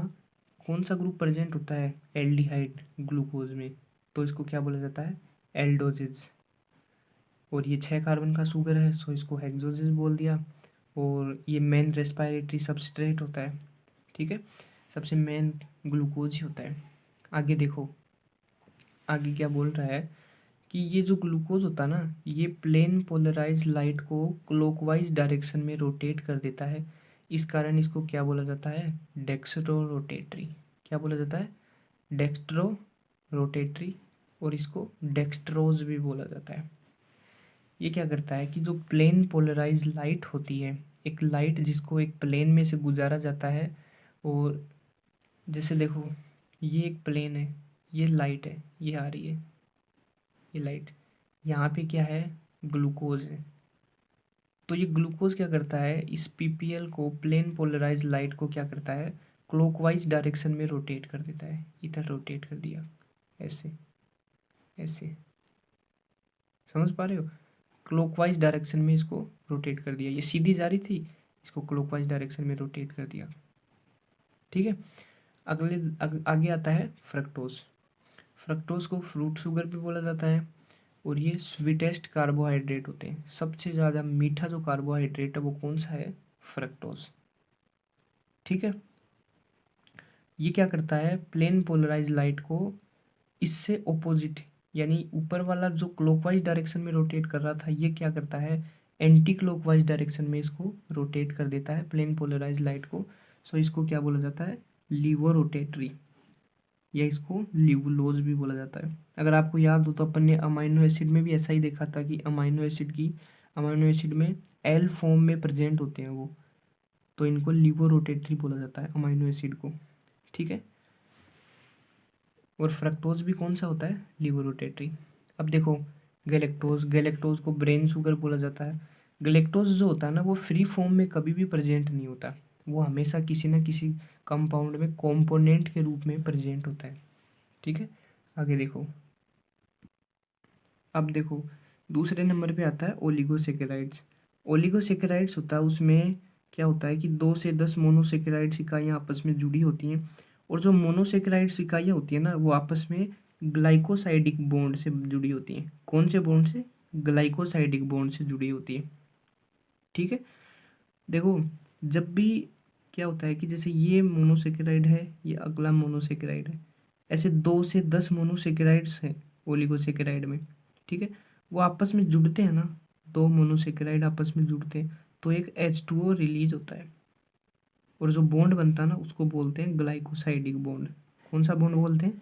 कौन सा ग्रुप प्रेजेंट होता है, एल्डिहाइड ग्लूकोज में, तो इसको क्या बोला जाता है, एल्डोजिज। और ये 6 कार्बन का शुगर है, सो इसको हेक्सोजिस बोल दिया। और ये मेन रेस्पिरेटरी सबस्ट्रेट होता है। ठीक है, सबसे मेन ग्लूकोज ही होता है। आगे देखो, आगे क्या बोल रहा है कि ये जो ग्लूकोज होता है ना, ये प्लेन पोलराइज लाइट को क्लॉकवाइज डायरेक्शन में रोटेट कर देता है। इस कारण इसको क्या बोला जाता है, डेक्स्ट्रो रोटेटरी। क्या बोला जाता है, डेक्स्ट्रो रोटेटरी। और इसको डेक्स्ट्रोज भी बोला जाता है। ये क्या करता है कि जो प्लेन पोलराइज लाइट होती है, एक लाइट जिसको एक प्लेन में से गुजारा जाता है, और जैसे देखो ये एक प्लेन है, ये लाइट है, ये आ रही है, ये लाइट, यहाँ पे क्या है, ग्लूकोज है। तो ये ग्लूकोज क्या करता है, इस पीपीएल को, प्लेन पोलराइज लाइट को क्या करता है, क्लॉकवाइज डायरेक्शन में रोटेट कर देता है। इधर रोटेट कर दिया, ऐसे ऐसे, समझ पा रहे हो, क्लॉकवाइज डायरेक्शन में इसको रोटेट कर दिया। ये सीधी जा रही थी, इसको क्लॉकवाइज डायरेक्शन में रोटेट कर दिया। ठीक है, आगे आता है फ्रक्टोज। फ्रक्टोज को फ्रूट शुगर भी बोला जाता है। और ये स्वीटेस्ट कार्बोहाइड्रेट होते हैं। सबसे ज़्यादा मीठा जो कार्बोहाइड्रेट है वो कौन सा है, फ्रक्टोज। ठीक है, ये क्या करता है, प्लेन पोलराइज लाइट को इससे ऑपोजिट, यानी ऊपर वाला जो क्लॉकवाइज डायरेक्शन में रोटेट कर रहा था, ये क्या करता है, एंटी क्लॉकवाइज डायरेक्शन में इसको रोटेट कर देता है, प्लेन पोलराइज लाइट को। सो इसको क्या बोला जाता है, लीवो रोटेटरी, या इसको लिवुलोज भी बोला जाता है। अगर आपको याद हो तो अपन ने अमाइनो एसिड में भी ऐसा ही देखा था कि अमाइनो एसिड में एल फॉर्म में प्रेजेंट होते हैं वो, तो इनको लिवो रोटेटरी बोला जाता है, अमाइनो एसिड को। ठीक है, और फ्रक्टोज भी कौन सा होता है, लिवो रोटेटरी। अब देखो, गैलेक्टोज को ब्रेन शुगर बोला जाता है। गैलेक्टोज जो होता है ना, वो फ्री फॉर्म में कभी भी प्रेजेंट नहीं होता, वो हमेशा किसी न किसी कंपाउंड में कंपोनेंट के रूप में प्रेजेंट होता है। ठीक है, आगे देखो, अब देखो दूसरे नंबर पे आता है ओलिगोसेकेराइड्स। ओलिगोसेकेराइड्स होता है, उसमें क्या होता है कि 2 से 10 मोनोसेकेराइड्स इकाइयाँ आपस में जुड़ी होती हैं। और जो मोनोसेकेराइड्स इकाइयाँ होती हैं ना, वो आपस में ग्लाइकोसाइडिक बॉन्ड से जुड़ी होती हैं। कौन से बॉन्ड से, ग्लाइकोसाइडिक बॉन्ड से जुड़ी होती है। ठीक है, देखो जब भी क्या होता है कि जैसे ये मोनोसेकेराइड है, ये अगला मोनोसेकेराइड है, ऐसे 2 से 10 मोनोसेकेराइड्स हैं ओलिगोसेकेराइड में। ठीक है, वो आपस में जुड़ते हैं ना, 2 मोनोसेकेराइड आपस में जुड़ते हैं तो एक H2O रिलीज होता है। और जो बॉन्ड बनता है ना, उसको बोलते हैं ग्लाइकोसाइडिक बॉन्ड। कौन सा बॉन्ड बोलते हैं,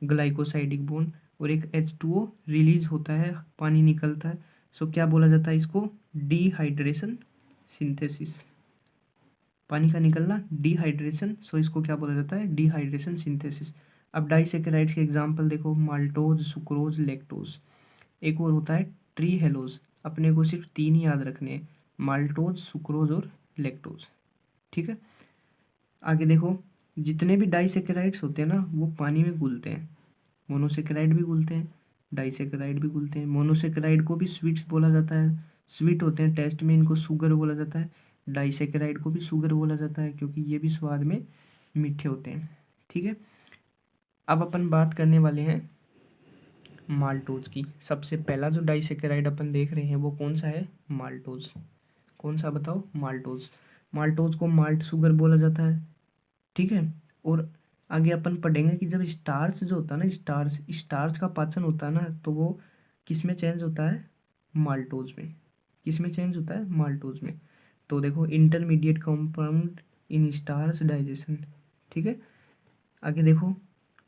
ग्लाइकोसाइडिक बॉन्ड। और एक H2O रिलीज होता है, पानी निकलता है। सो क्या बोला जाता है इसको, डिहाइड्रेशन सिंथेसिस। पानी का निकलना, डिहाइड्रेशन। सो इसको क्या बोला जाता है, डिहाइड्रेशन सिंथेसिस। अब डाइसेकेराइड्स के एग्जांपल देखो, माल्टोज, सुक्रोज, लैक्टोज। एक और होता है ट्री हेलोज। अपने को सिर्फ 3 ही याद रखने हैं, माल्टोज, सुक्रोज और लैक्टोज। ठीक है, आगे देखो, जितने भी डाइसेकेराइड्स होते हैं ना, वो पानी में घुलते हैं। मोनोसेकेराइड भी घुलते हैं, डाइसेकेराइड भी घुलते हैं। मोनोसेकेराइड को भी स्वीट्स बोला जाता है, स्वीट होते हैं, टेस्ट में इनको शुगर बोला जाता है। डाइसेकेराइड को भी शुगर बोला जाता है क्योंकि ये भी स्वाद में मीठे होते हैं। ठीक है, अब अपन बात करने वाले हैं माल्टोज की। सबसे पहला जो डाइसेकेराइड अपन देख रहे हैं वो कौन सा है, माल्टोज। कौन सा बताओ, माल्टोज। माल्टोज को माल्ट शुगर बोला जाता है। ठीक है, और आगे अपन पढ़ेंगे कि जब स्टार्च जो होता है ना, स्टार्च स्टार्च का पाचन होता है ना, तो वो किस में चेंज होता है, माल्टोज में। किस में चेंज होता है, माल्टोज में। तो देखो, intermediate compound in starch digestion. ठीक है, आगे देखो,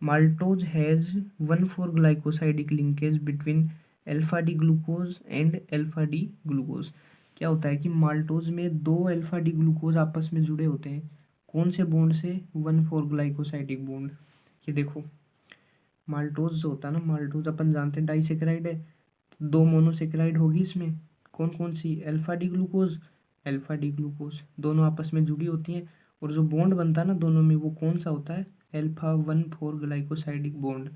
maltose has 1,4 glycosidic linkage between alpha D glucose and alpha D glucose. क्या होता है कि माल्टोज में दो अल्फा डी ग्लूकोज आपस में जुड़े होते हैं। कौन से बॉन्ड से? 1,4 ग्लाइकोसाइडिक बॉन्ड। ये देखो माल्टोज जो होता है ना, माल्टोज अपन जानते हैं डाइसेकेराइड है, तो दो मोनोसेकेराइड होगी इसमें। कौन कौन सी? Alpha D glucose, alpha D glucose, दोनों आपस में जुड़ी होती हैं। और जो बॉन्ड बनता है ना दोनों में, वो कौन सा होता है? Alpha 1,4 glycosidic bond.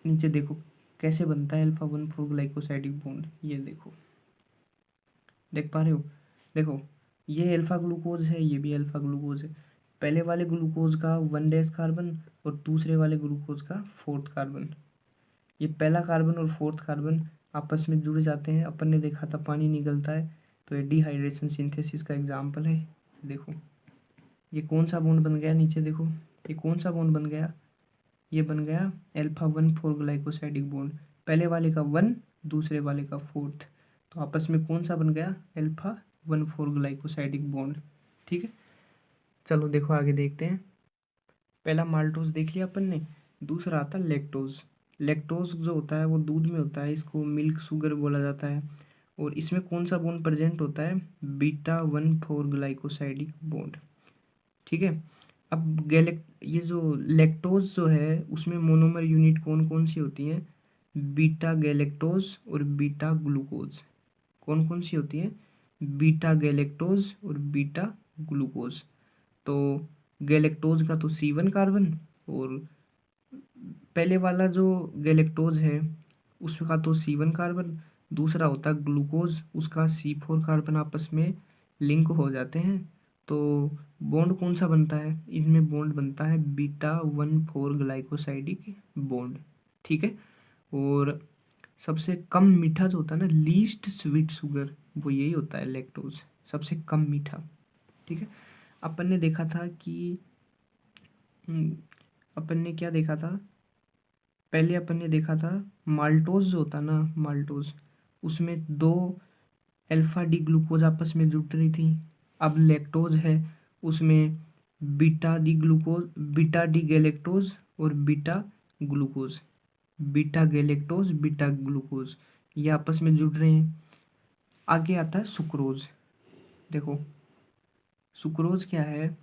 नीचे देखो कैसे बनता है अल्फा 1,4 ग्लाइकोसाइडिक बॉन्ड। ये देखो, देख पा रहे हो? देखो ये अल्फा ग्लूकोज है, ये भी अल्फा ग्लूकोज है। पहले वाले ग्लूकोज का 1 डैश कार्बन और दूसरे वाले ग्लूकोज का 4th कार्बन। ये पहला कार्बन और 4th कार्बन आपस में जुड़ जाते हैं। अपन ने देखा था पानी निकलता है, तो ये डिहाइड्रेशन सिंथेसिस का एग्जाम्पल है। देखो ये कौन सा बॉन्ड बन गया? नीचे देखो ये कौन सा बॉन्ड बन गया? ये बन गया अल्फा 1,4 ग्लाइकोसाइडिक बॉन्ड। पहले वाले का 1, दूसरे वाले का 4th, तो आपस में कौन सा बन गया? Alpha 1,4 glycosidic bond. ठीक है, चलो देखो आगे देखते हैं। पहला माल्टोज देख लिया अपन ने, दूसरा आता है लैक्टोज। लैक्टोज जो होता है वो दूध में होता है, इसको मिल्क शुगर बोला जाता है। और इसमें कौन सा बॉन्ड प्रेजेंट होता है? β 1,4 ग्लाइकोसाइडिक बॉन्ड। ठीक है, अब ये जो लैक्टोज जो है उसमें मोनोमर यूनिट कौन कौन सी होती हैं? बीटा गैलेक्टोज और बीटा ग्लूकोज। कौन कौन सी होती हैं? बीटा गैलेक्टोज और बीटा ग्लूकोज। तो गैलेक्टोज का तो C1 कार्बन, और पहले वाला जो गैलेक्टोज है उसका तो C1 कार्बन, दूसरा होता है ग्लूकोज, उसका C4 कार्बन आपस में लिंक हो जाते हैं। तो बॉन्ड कौन सा बनता है? इनमें बॉन्ड बनता है β 1,4 ग्लाइकोसाइडिक बॉन्ड। ठीक है, और सबसे कम मीठा जो होता है ना, लीस्ट स्वीट शुगर, वो यही होता है लैक्टोज, सबसे कम मीठा। ठीक है, अपन ने देखा था कि अपन ने क्या देखा था? पहले अपन ने देखा था माल्टोज जो होता ना, माल्टोज, उसमें दो अल्फा डी ग्लूकोज आपस में जुड़ रही थी। अब लैक्टोज है, उसमें बीटा डी गैलेक्टोज और beta glucose, beta galactose beta glucose, ये आपस में जुड़ रहे हैं। आगे आता है सुक्रोज। देखो सुक्रोज क्या है?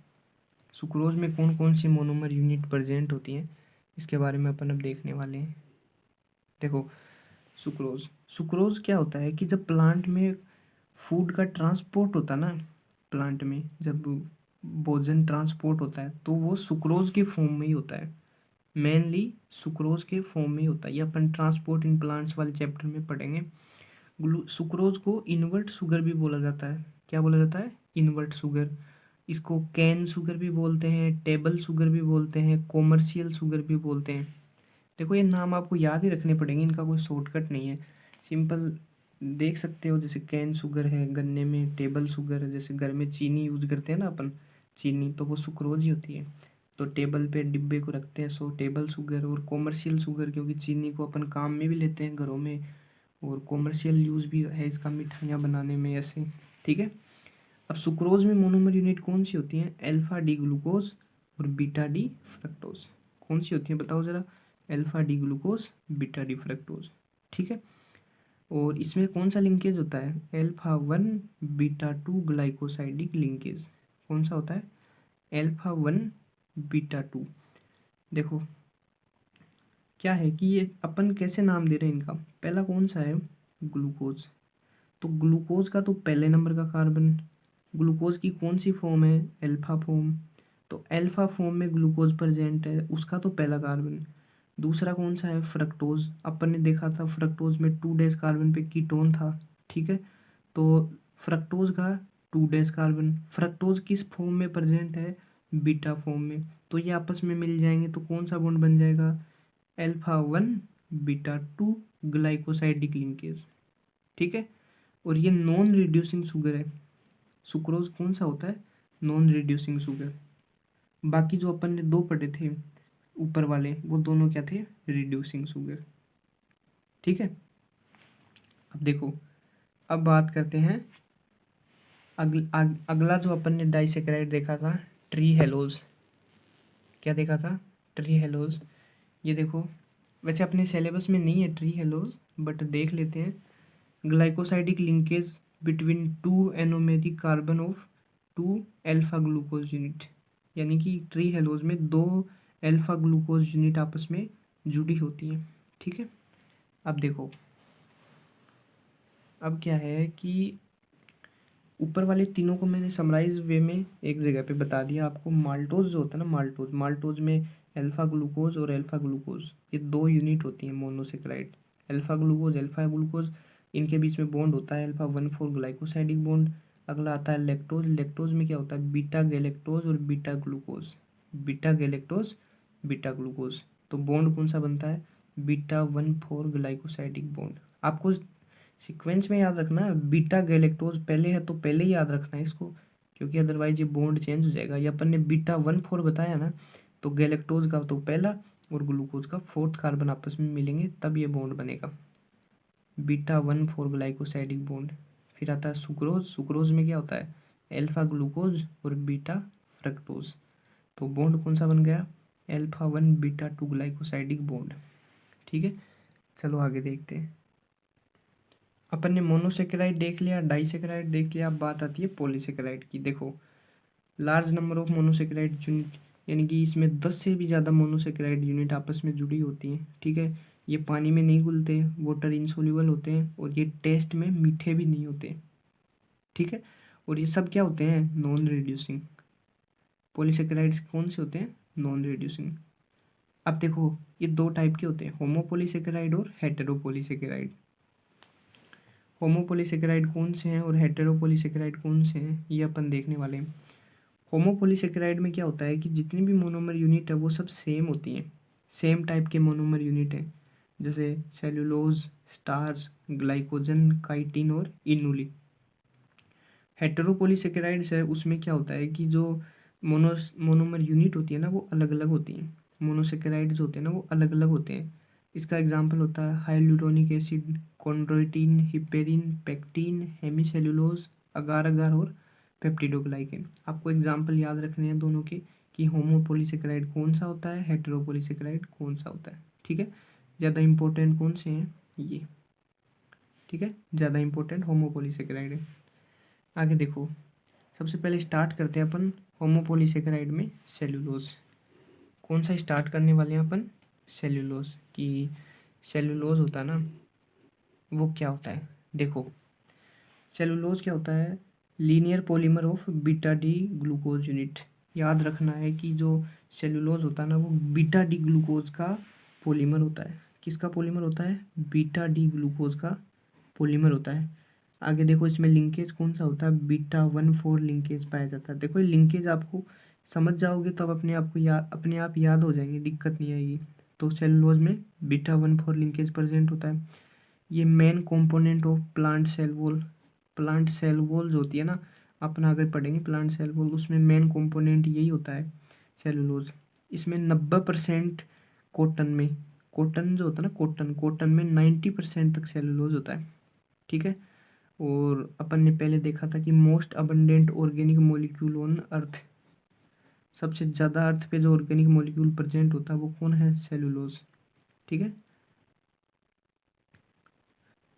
सुक्रोज में कौन कौन सी मोनोमर यूनिट प्रेजेंट होती हैं, इसके बारे में अपन अब देखने वाले हैं। देखो सुक्रोज, सुक्रोज क्या होता है कि जब प्लांट में फूड का ट्रांसपोर्ट होता है ना, प्लांट में जब भोजन ट्रांसपोर्ट होता है तो वो सुक्रोज के फॉर्म में ही होता है। मेनली सुक्रोज के फॉर्म में ही होता है, ये अपन ट्रांसपोर्ट इन प्लांट्स वाले चैप्टर में पढ़ेंगे। सुक्रोज को इन्वर्ट शुगर भी बोला जाता है। क्या बोला जाता है? Invert sugar. इसको कैन शुगर भी बोलते हैं, टेबल शुगर भी बोलते हैं, कॉमर्शियल शुगर भी बोलते हैं। देखो ये नाम आपको याद ही रखने पड़ेंगे, इनका कोई शॉर्टकट नहीं है, सिंपल देख सकते हो। जैसे कैन शुगर है गन्ने में, टेबल शुगर है, जैसे घर में चीनी यूज करते हैं ना अपन, चीनी तो वो सुक्रोज ही होती है। तो टेबल पे डिब्बे को रखते हैं सो टेबल शुगर। और कॉमर्शियल शुगर क्योंकि चीनी को अपन काम में भी लेते हैं घरों में, और कॉमर्शियल यूज़ भी है इसका मिठाइयाँ बनाने में ऐसे। ठीक है, अब सुक्रोज में मोनोमर यूनिट कौन सी होती हैं? अल्फा डी ग्लूकोज और बीटा डी फ्रक्टोज। कौन सी होती है बताओ ज़रा? Alpha D glucose beta D fructose. ठीक है, और इसमें कौन सा लिंकेज होता है? Alpha 1 β 2 glycosidic linkage. कौन सा होता है? अल्फा 1 β 2। देखो क्या है कि ये अपन कैसे नाम दे रहे हैं इनका? पहला कौन सा है? ग्लूकोज। तो ग्लूकोज का तो पहले नंबर का कार्बन, ग्लूकोज की कौन सी फॉर्म है? Alpha form. तो अल्फा फॉर्म में ग्लूकोज प्रेजेंट है, उसका तो पहला कार्बन। दूसरा कौन सा है? फ्रक्टोज। अपन ने देखा था फ्रक्टोज में 2 डैश कार्बन पे कीटोन था। ठीक है, तो फ्रक्टोज का 2 डैश कार्बन। फ्रक्टोज किस फॉर्म में प्रेजेंट है? बीटा फॉर्म में। तो ये आपस में मिल जाएंगे तो कौन सा बॉन्ड बन जाएगा? Alpha 1 β 2 glycosidic linkage. ठीक है, और ये नॉन रिड्यूसिंग शुगर है। सुक्रोज कौन सा होता है? Non reducing sugar. बाकी जो अपन ने दो पढ़े थे ऊपर वाले, वो दोनों क्या थे? Reducing sugar. ठीक है, अब देखो, अब बात करते हैं अगला जो अपन ने डाइसेकेराइड देखा था, ट्री हेलोज। क्या देखा था? Trehalose. ये देखो, वैसे अपने सिलेबस में नहीं है ट्री हेलोज, बट देख लेते हैं। Glycosidic linkage between two anomeric carbon of two alpha glucose unit, यानी कि ट्री हेलोज में दो अल्फा ग्लूकोज यूनिट आपस में जुड़ी होती हैं। ठीक है, अब देखो, अब क्या है कि ऊपर वाले तीनों को मैंने समराइज वे में एक जगह पे बता दिया आपको। माल्टोज जो होता है ना, माल्टोज में अल्फा ग्लूकोज और अल्फा ग्लूकोज ये दो यूनिट होती हैं मोनोसेक्राइड। अल्फा ग्लूकोज इनके बीच में बॉन्ड होता है अल्फा 1,4 ग्लाइकोसाइडिक बॉन्ड। अगला आता है लैक्टोज। लैक्टोज में क्या होता है, बीटा गैलेक्टोज और beta glucose, beta galactose beta glucose. तो बॉन्ड कौन सा बनता है, बीटा 1,4 ग्लाइकोसाइडिक बॉन्ड। आपको सीक्वेंस में याद रखना है, बीटा गैलेक्टोज पहले है तो पहले ही याद रखना है इसको, क्योंकि अदरवाइज ये बॉन्ड चेंज हो जाएगा। ये अपन ने बीटा 1,4 बताया ना, तो गैलेक्टोज का तो पहला और ग्लूकोज का फोर्थ कार्बन आपस में मिलेंगे तब ये बॉन्ड बनेगा, बीटा 1,4 ग्लाइकोसाइडिक बॉन्ड। फिर आता है सुक्रोज। सुक्रोज में क्या होता है, अल्फा ग्लूकोज और बीटा फ्रक्टोज। तो बॉन्ड कौन सा बन गया, अल्फा 1 बीटा 2 ग्लाइकोसाइडिक बॉन्ड। ठीक है, चलो आगे देखते हैं। अपन ने मोनोसेकेराइड देख लिया, डाइसेकेराइड देख लिया, अब बात आती है पॉलीसेकेराइड की। देखो, large number of monosaccharide unit, यानी कि इसमें 10 से भी ज़्यादा मोनोसेकेराइड यूनिट आपस में जुड़ी होती हैं। ठीक है, ये पानी में नहीं घुलते, वाटर इनसोल्यूबल होते हैं, और ये टेस्ट में मीठे भी नहीं होते। ठीक है, और ये सब क्या होते हैं, नॉन रिड्यूसिंग। पॉलीसेकेराइड्स कौन से होते हैं, नॉन रिड्यूसिंग। अब देखो, ये दो टाइप के होते हैं, होमोपॉलीसेकेराइड और हेटेरोपॉलीसेकेराइड। होमोपॉलीसेकेराइड कौन से हैं और हेटेरोपॉलीसेकेराइड कौन से हैं, ये अपन देखने वाले हैं। होमोपॉलीसेकेराइड में क्या होता है कि जितनी भी मोनोमर यूनिट है वो सब सेम होती हैं, सेम टाइप के मोनोमर यूनिट हैं, जैसे सेलुलोज, स्टार्च, ग्लाइकोजन, काइटिन और इनुलिन। हेटेरोपॉलीसेकेराइड्स है, उसमें क्या होता है कि जो मोनोमर यूनिट होती है ना वो अलग अलग होती हैं। मोनोसेकेराइड्स होते हैं ना वो अलग अलग होते हैं। इसका एग्जांपल होता है hyaluronic acid, chondroitin, heparin, pectin, hemicellulose, agar agar और पेप्टिडोग्लाइकेन। आपको एग्जांपल याद रखने हैं दोनों के, कि होमोपॉलीसेकेराइड कौन सा होता है, हेटेरोपॉलीसेकेराइड कौन सा होता है। ठीक है, ज़्यादा इंपॉर्टेंट कौन से हैं ये। ठीक है, ज़्यादा इंपॉर्टेंट होमोपॉलीसेकेराइड है। आगे देखो, सबसे पहले स्टार्ट करते हैं अपन होमोपॉलीसेकेराइड में सेलुलोज। कौन सा स्टार्ट करने वाले हैं अपन, सेलुलोज की। सेलुलोज होता है ना, वो क्या होता है, देखो सेलुलोज क्या होता है, linear polymer of beta D glucose unit. याद रखना है कि जो सेलुलोज होता है ना वो बीटा डी ग्लूकोज का पॉलीमर होता है। किसका पॉलीमर होता है, बीटा डी ग्लूकोज का पॉलीमर होता है। आगे देखो, इसमें लिंकेज कौन सा होता है, बीटा 1,4 लिंकेज पाया जाता है। देखो ये लिंकेज आपको समझ जाओगे तो अब अपने आप याद हो जाएंगे, दिक्कत नहीं आएगी। तो सेलुलोज में बीटा 1,4 लिंकेज प्रेजेंट होता है। ये main component of plant cell wall. Plant cell wall जो होती है ना, अपन आगे पढ़ेंगे प्लांट सेल वॉल, उसमें मेन कंपोनेंट यही होता है, सेलुलोज। इसमें 90% कॉटन में, कॉटन जो होता है ना, कॉटन में 90% तक सेलुलोज होता है। ठीक है, और अपन ने पहले देखा था कि most abundant organic molecule on earth, सबसे ज़्यादा अर्थ पे जो ऑर्गेनिक मॉलिक्यूल प्रेजेंट होता है वो कौन है, सेलुलोज। ठीक है,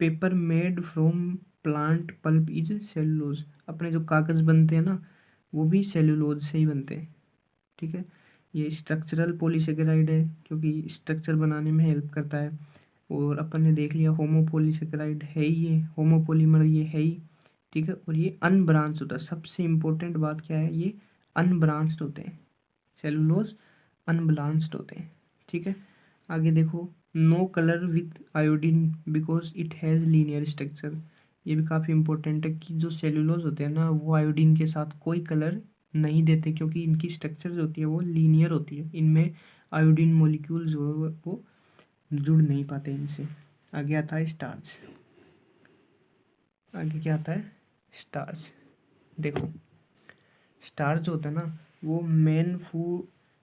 paper made from plant pulp is cellulose. अपने जो कागज़ बनते हैं ना वो भी सेलुलोज से ही बनते हैं। ठीक है, ये स्ट्रक्चरल पॉलीसेकेराइड है क्योंकि स्ट्रक्चर बनाने में हेल्प करता है। और अपन ने देख लिया होमोपॉलीसेकेराइड है ही, ये होमोपॉलीमर ये है ही। ठीक है, और ये अनब्रांच्ड होता है। सबसे इम्पोर्टेंट बात क्या है, ये अनब्रांच्ड होते हैं, सेलुलोज अनब्रांच्ड होते हैं। ठीक है, आगे देखो, no colour with iodine because it has linear structure. ये भी काफ़ी इंपॉर्टेंट है कि जो सेलुलोज होते हैं ना वो आयोडीन के साथ कोई कलर नहीं देते, क्योंकि इनकी स्ट्रक्चर जो होती है वो लीनियर होती है, इनमें आयोडीन मॉलिक्यूल जो है वो जुड़ नहीं पाते इनसे। आगे आता है स्टार्च। आगे क्या आता है, स्टार्च। देखो, स्टार्च जो होता है ना वो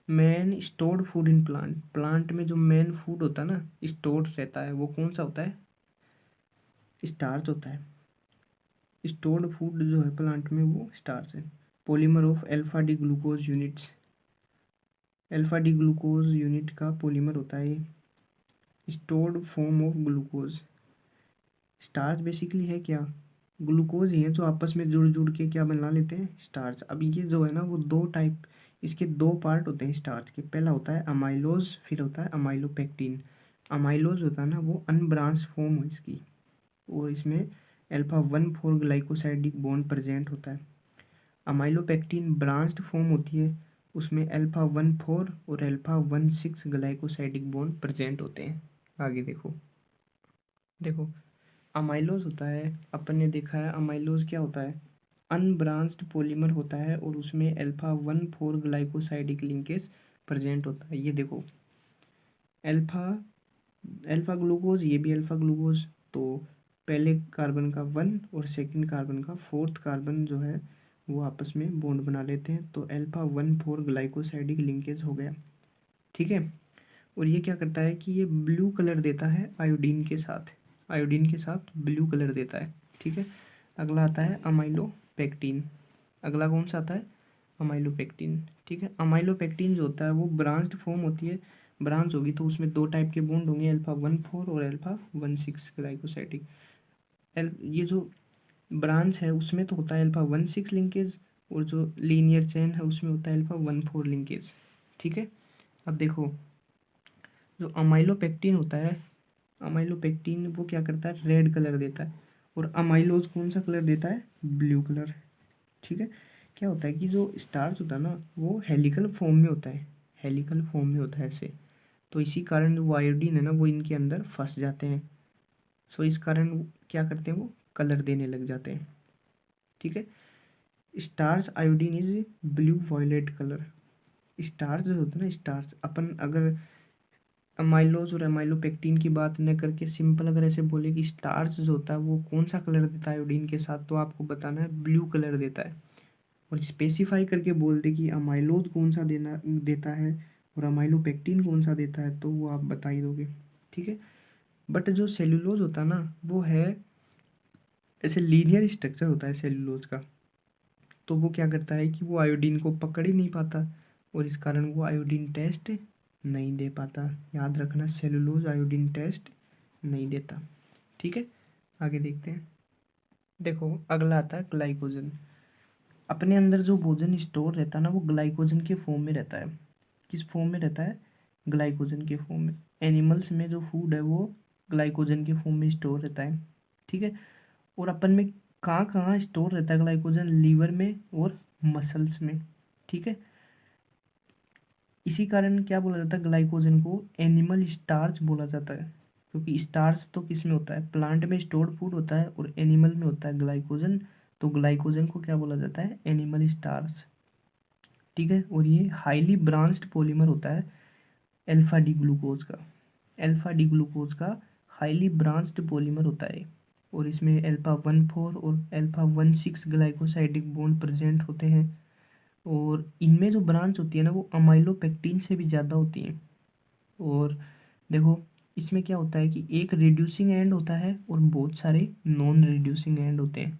main stored food in plant. Plant में जो मेन फूड होता है ना स्टोर्ड रहता है, वो कौन सा होता है, स्टार्च होता है। स्टोर्ड फूड जो है प्लांट में वो स्टार्च है। Polymer of alpha D glucose units, alpha D glucose unit का पॉलीमर होता है stored form of glucose. Starch basically है क्या, ग्लूकोज ही है जो आपस में जुड़ जुड़ के क्या बना लेते हैं, स्टार्च। अब ये जो है ना वो दो टाइप, इसके दो पार्ट होते हैं स्टार्च के। पहला होता है अमाइलोज, फिर होता है अमाइलोपेक्टिन। अमाइलोज होता है ना वो अनब्रांच फॉर्म है इसकी, और इसमें अल्फा 1,4 ग्लाइकोसाइडिक बॉन्ड प्रेजेंट होता है। अमाइलोपेक्टिन ब्रांच्ड फॉर्म होती है, उसमें अल्फा 1,4 और अल्फा 1,6 ग्लाइकोसाइडिक बॉन्ड प्रेजेंट होते हैं। आगे देखो, देखो अमाइलोज होता है, अपन ने देखा है अमाइलोज क्या होता है, अनब्रांच्ड पॉलीमर होता है और उसमें अल्फा 1,4 ग्लाइकोसाइडिक लिंकेज प्रेजेंट होता है। ये देखो अल्फा, अल्फा ग्लूकोज, ये भी अल्फा ग्लूकोज, तो पहले कार्बन का 1 और सेकंड कार्बन का 4th कार्बन जो है वो आपस में बॉन्ड बना लेते हैं, तो अल्फा 1,4 ग्लाइकोसाइडिक लिंकेज हो गया। ठीक है, और ये क्या करता है कि ये ब्लू कलर देता है आयोडीन के साथ, आयोडीन के साथ ब्लू कलर देता है। ठीक है, अगला आता है अमाइलोपेक्टिन। अगला कौन सा आता है, अमाइलोपेक्टिन। ठीक है, अमाइलोपेक्टिन जो होता है वो ब्रांच्ड फॉर्म होती है, ब्रांच होगी तो उसमें दो टाइप के बॉन्ड होंगे, अल्फा 1,4 और अल्फा 1,6 ग्लाइकोसाइडिक। ये जो ब्रांच है उसमें तो होता है अल्फा 1,6 लिंकेज, और जो लीनियर चेन है उसमें होता है अल्फा 1,4 लिंकेज। ठीक है, अब देखो जो अमाइलोपेक्टिन होता है, अमाइलोपेक्टिन वो क्या करता है, रेड कलर देता है, और अमाइलोज कौन सा कलर देता है, ब्लू कलर। ठीक है, क्या होता है कि जो स्टार्च होता है ना वो हेलिकल फॉर्म में होता है, हेलिकल फॉर्म में होता है ऐसे, तो इसी कारण जो आयोडीन है ना वो इनके अंदर फंस जाते हैं। सो इस कारण क्या करते हैं, वो कलर देने लग जाते हैं। ठीक है, starch iodine is blue violet colour. Starch जो होता है ना, स्टार्च अपन अगर अमाइलोज और अमाइलोपेक्टिन की बात न करके सिंपल अगर ऐसे बोले कि स्टार्च जो होता है वो कौन सा कलर देता है आयोडीन के साथ, तो आपको बताना है ब्लू कलर देता है। और स्पेसिफाई करके बोल दे कि अमाइलोज कौन सा देना देता है और अमाइलोपेक्टिन कौन सा देता है, तो वो आप बता ही दोगे। ठीक है, बट जो सेल्यूलोज होता है ना वो है ऐसे लीनियर स्ट्रक्चर होता है सेल्यूलोज का, तो वो क्या करता है कि वो आयोडीन को पकड़ ही नहीं पाता, और इस कारण वो आयोडीन टेस्ट नहीं दे पाता। याद रखना, सेलुलोज आयोडीन टेस्ट नहीं देता। ठीक है, आगे देखते हैं। देखो अगला आता है ग्लाइकोजन। अपने अंदर जो भोजन स्टोर रहता है ना वो ग्लाइकोजन के फॉर्म में रहता है। किस फॉर्म में रहता है, ग्लाइकोजन के फॉर्म में। एनिमल्स में जो फूड है वो ग्लाइकोजन के फॉर्म में स्टोर रहता है। ठीक है, और अपन में कहाँ कहाँ स्टोर रहता है ग्लाइकोजन, लीवर में और मसल्स में। ठीक है, इसी कारण क्या बोला जाता है, ग्लाइकोजन को एनिमल स्टार्च बोला जाता है, क्योंकि स्टार्च तो किस में होता है, प्लांट में स्टोर्ड फूड होता है, और एनिमल में होता है ग्लाइकोजन, तो ग्लाइकोजन को क्या बोला जाता है, एनिमल स्टार्च। ठीक है, और ये हाईली ब्रांच्ड पॉलीमर होता है अल्फा डी ग्लूकोज का, अल्फा डी ग्लूकोज का हाईली ब्रांच्ड पॉलीमर होता है, और इसमें अल्फा 1,4 और अल्फा 1,6 ग्लाइकोसाइडिक बॉन्ड प्रेजेंट होते हैं, और इनमें जो ब्रांच होती है ना वो अमाइलोपेक्टिन से भी ज़्यादा होती है। और देखो इसमें क्या होता है कि एक रिड्यूसिंग एंड होता है और बहुत सारे नॉन रिड्यूसिंग एंड होते हैं।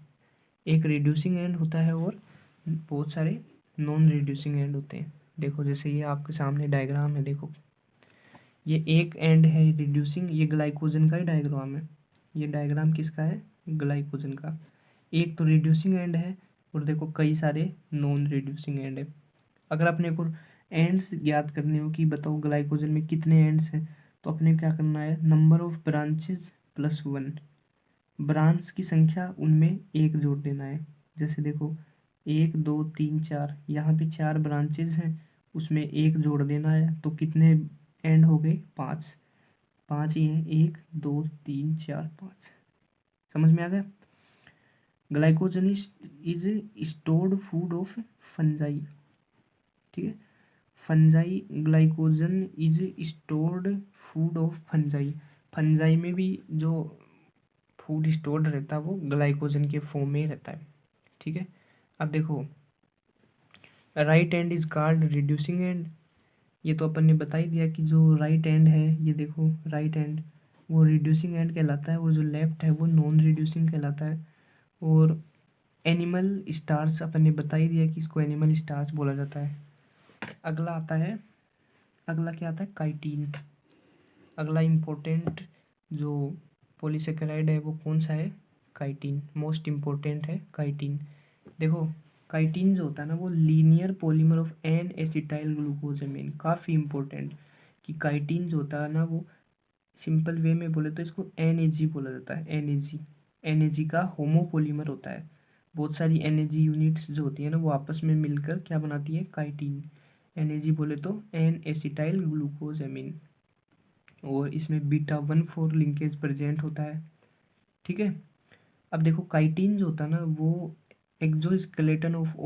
एक रिड्यूसिंग एंड होता है और बहुत सारे नॉन रिड्यूसिंग एंड होते हैं। देखो जैसे ये आपके सामने डायग्राम है, देखो ये एक एंड है रिड्यूसिंग, ये ग्लाइकोजन का ही डायग्राम है। ये डायग्राम किसका है, ग्लाइकोजन का। एक तो रिड्यूसिंग एंड है और देखो कई सारे नॉन रिड्यूसिंग एंड है। अगर अपने को एंड्स ज्ञात करने हो कि बताओ ग्लाइकोजन में कितने एंड्स हैं, तो अपने क्या करना है, number of branches plus 1, branch की संख्या उनमें एक जोड़ देना है। जैसे देखो 1 2 3 4, यहाँ पे 4 ब्रांचेज हैं, उसमें एक जोड़ देना है, तो कितने एंड हो गए, 5। 5 ही हैं, 1 2 3 4 5। समझ में आ गया। Glycogen is stored food of fungi. ठीक है, fungi, glycogen is stored food of fungi. Fungi में भी जो फूड स्टोर्ड रहता है वो ग्लाइकोजन के फॉर्म में ही रहता है। ठीक है, अब देखो right and is called reducing and. ये तो अपन ने बता ही दिया कि जो राइट एंड है, ये देखो राइट एंड वो रिड्यूसिंग एंड कहलाता है, और जो लेफ्ट है वो नॉन रिड्यूसिंग कहलाता है। और एनिमल स्टार्च अपन ने बता ही दिया कि इसको एनिमल स्टार्च बोला जाता है। अगला आता है, अगला क्या आता है, काइटिन। अगला इम्पोर्टेंट जो पॉलीसेकेराइड है वो कौन सा है, काइटिन मोस्ट इम्पोर्टेंट है काइटिन। देखो काइटिन जो होता है ना वो linear polymer of N acetyl glucosamine, काफ़ी इम्पोर्टेंट कि काइटिन जो होता है ना वो सिंपल वे में बोले तो इसको एन बोला जाता है। एन का होमोपोलीमर होता है। बहुत सारी एन यूनिट्स जो होती है ना वो आपस में मिलकर क्या बनाती है, काइटिन। एन बोले तो एन एसिटाइल ग्लूकोजामिन, और इसमें β14 लिंकेज प्रेजेंट होता है। ठीक है। अब देखो काइटिन जो होता है ना वो एक्सोस्केलेटन ऑफ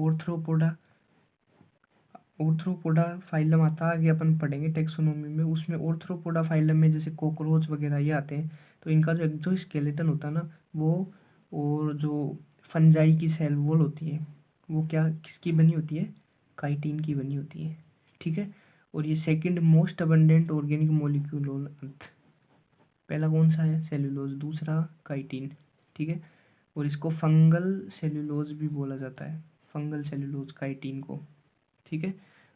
ऑर्थ्रोपोडा फाइलम आता है, आगे अपन पढ़ेंगे टेक्सोनोमी में। उसमें ऑर्थ्रोपोडा फाइलम में जैसे कॉकरोच वगैरह ये आते हैं, तो इनका जो एक्सोस्केलेटन होता है ना वो, और जो फंजाई की सेल वॉल होती है वो क्या किसकी बनी होती है, काइटिन की बनी होती है। ठीक है। और ये second most abundant organic molecule on earth. पहला कौन सा है, सेल्यूलोज, दूसरा काइटिन। ठीक है। और इसको फंगल सेल्यूलोज भी बोला जाता है, फंगल सेल्यूलोज काइटिन को। ठीक है।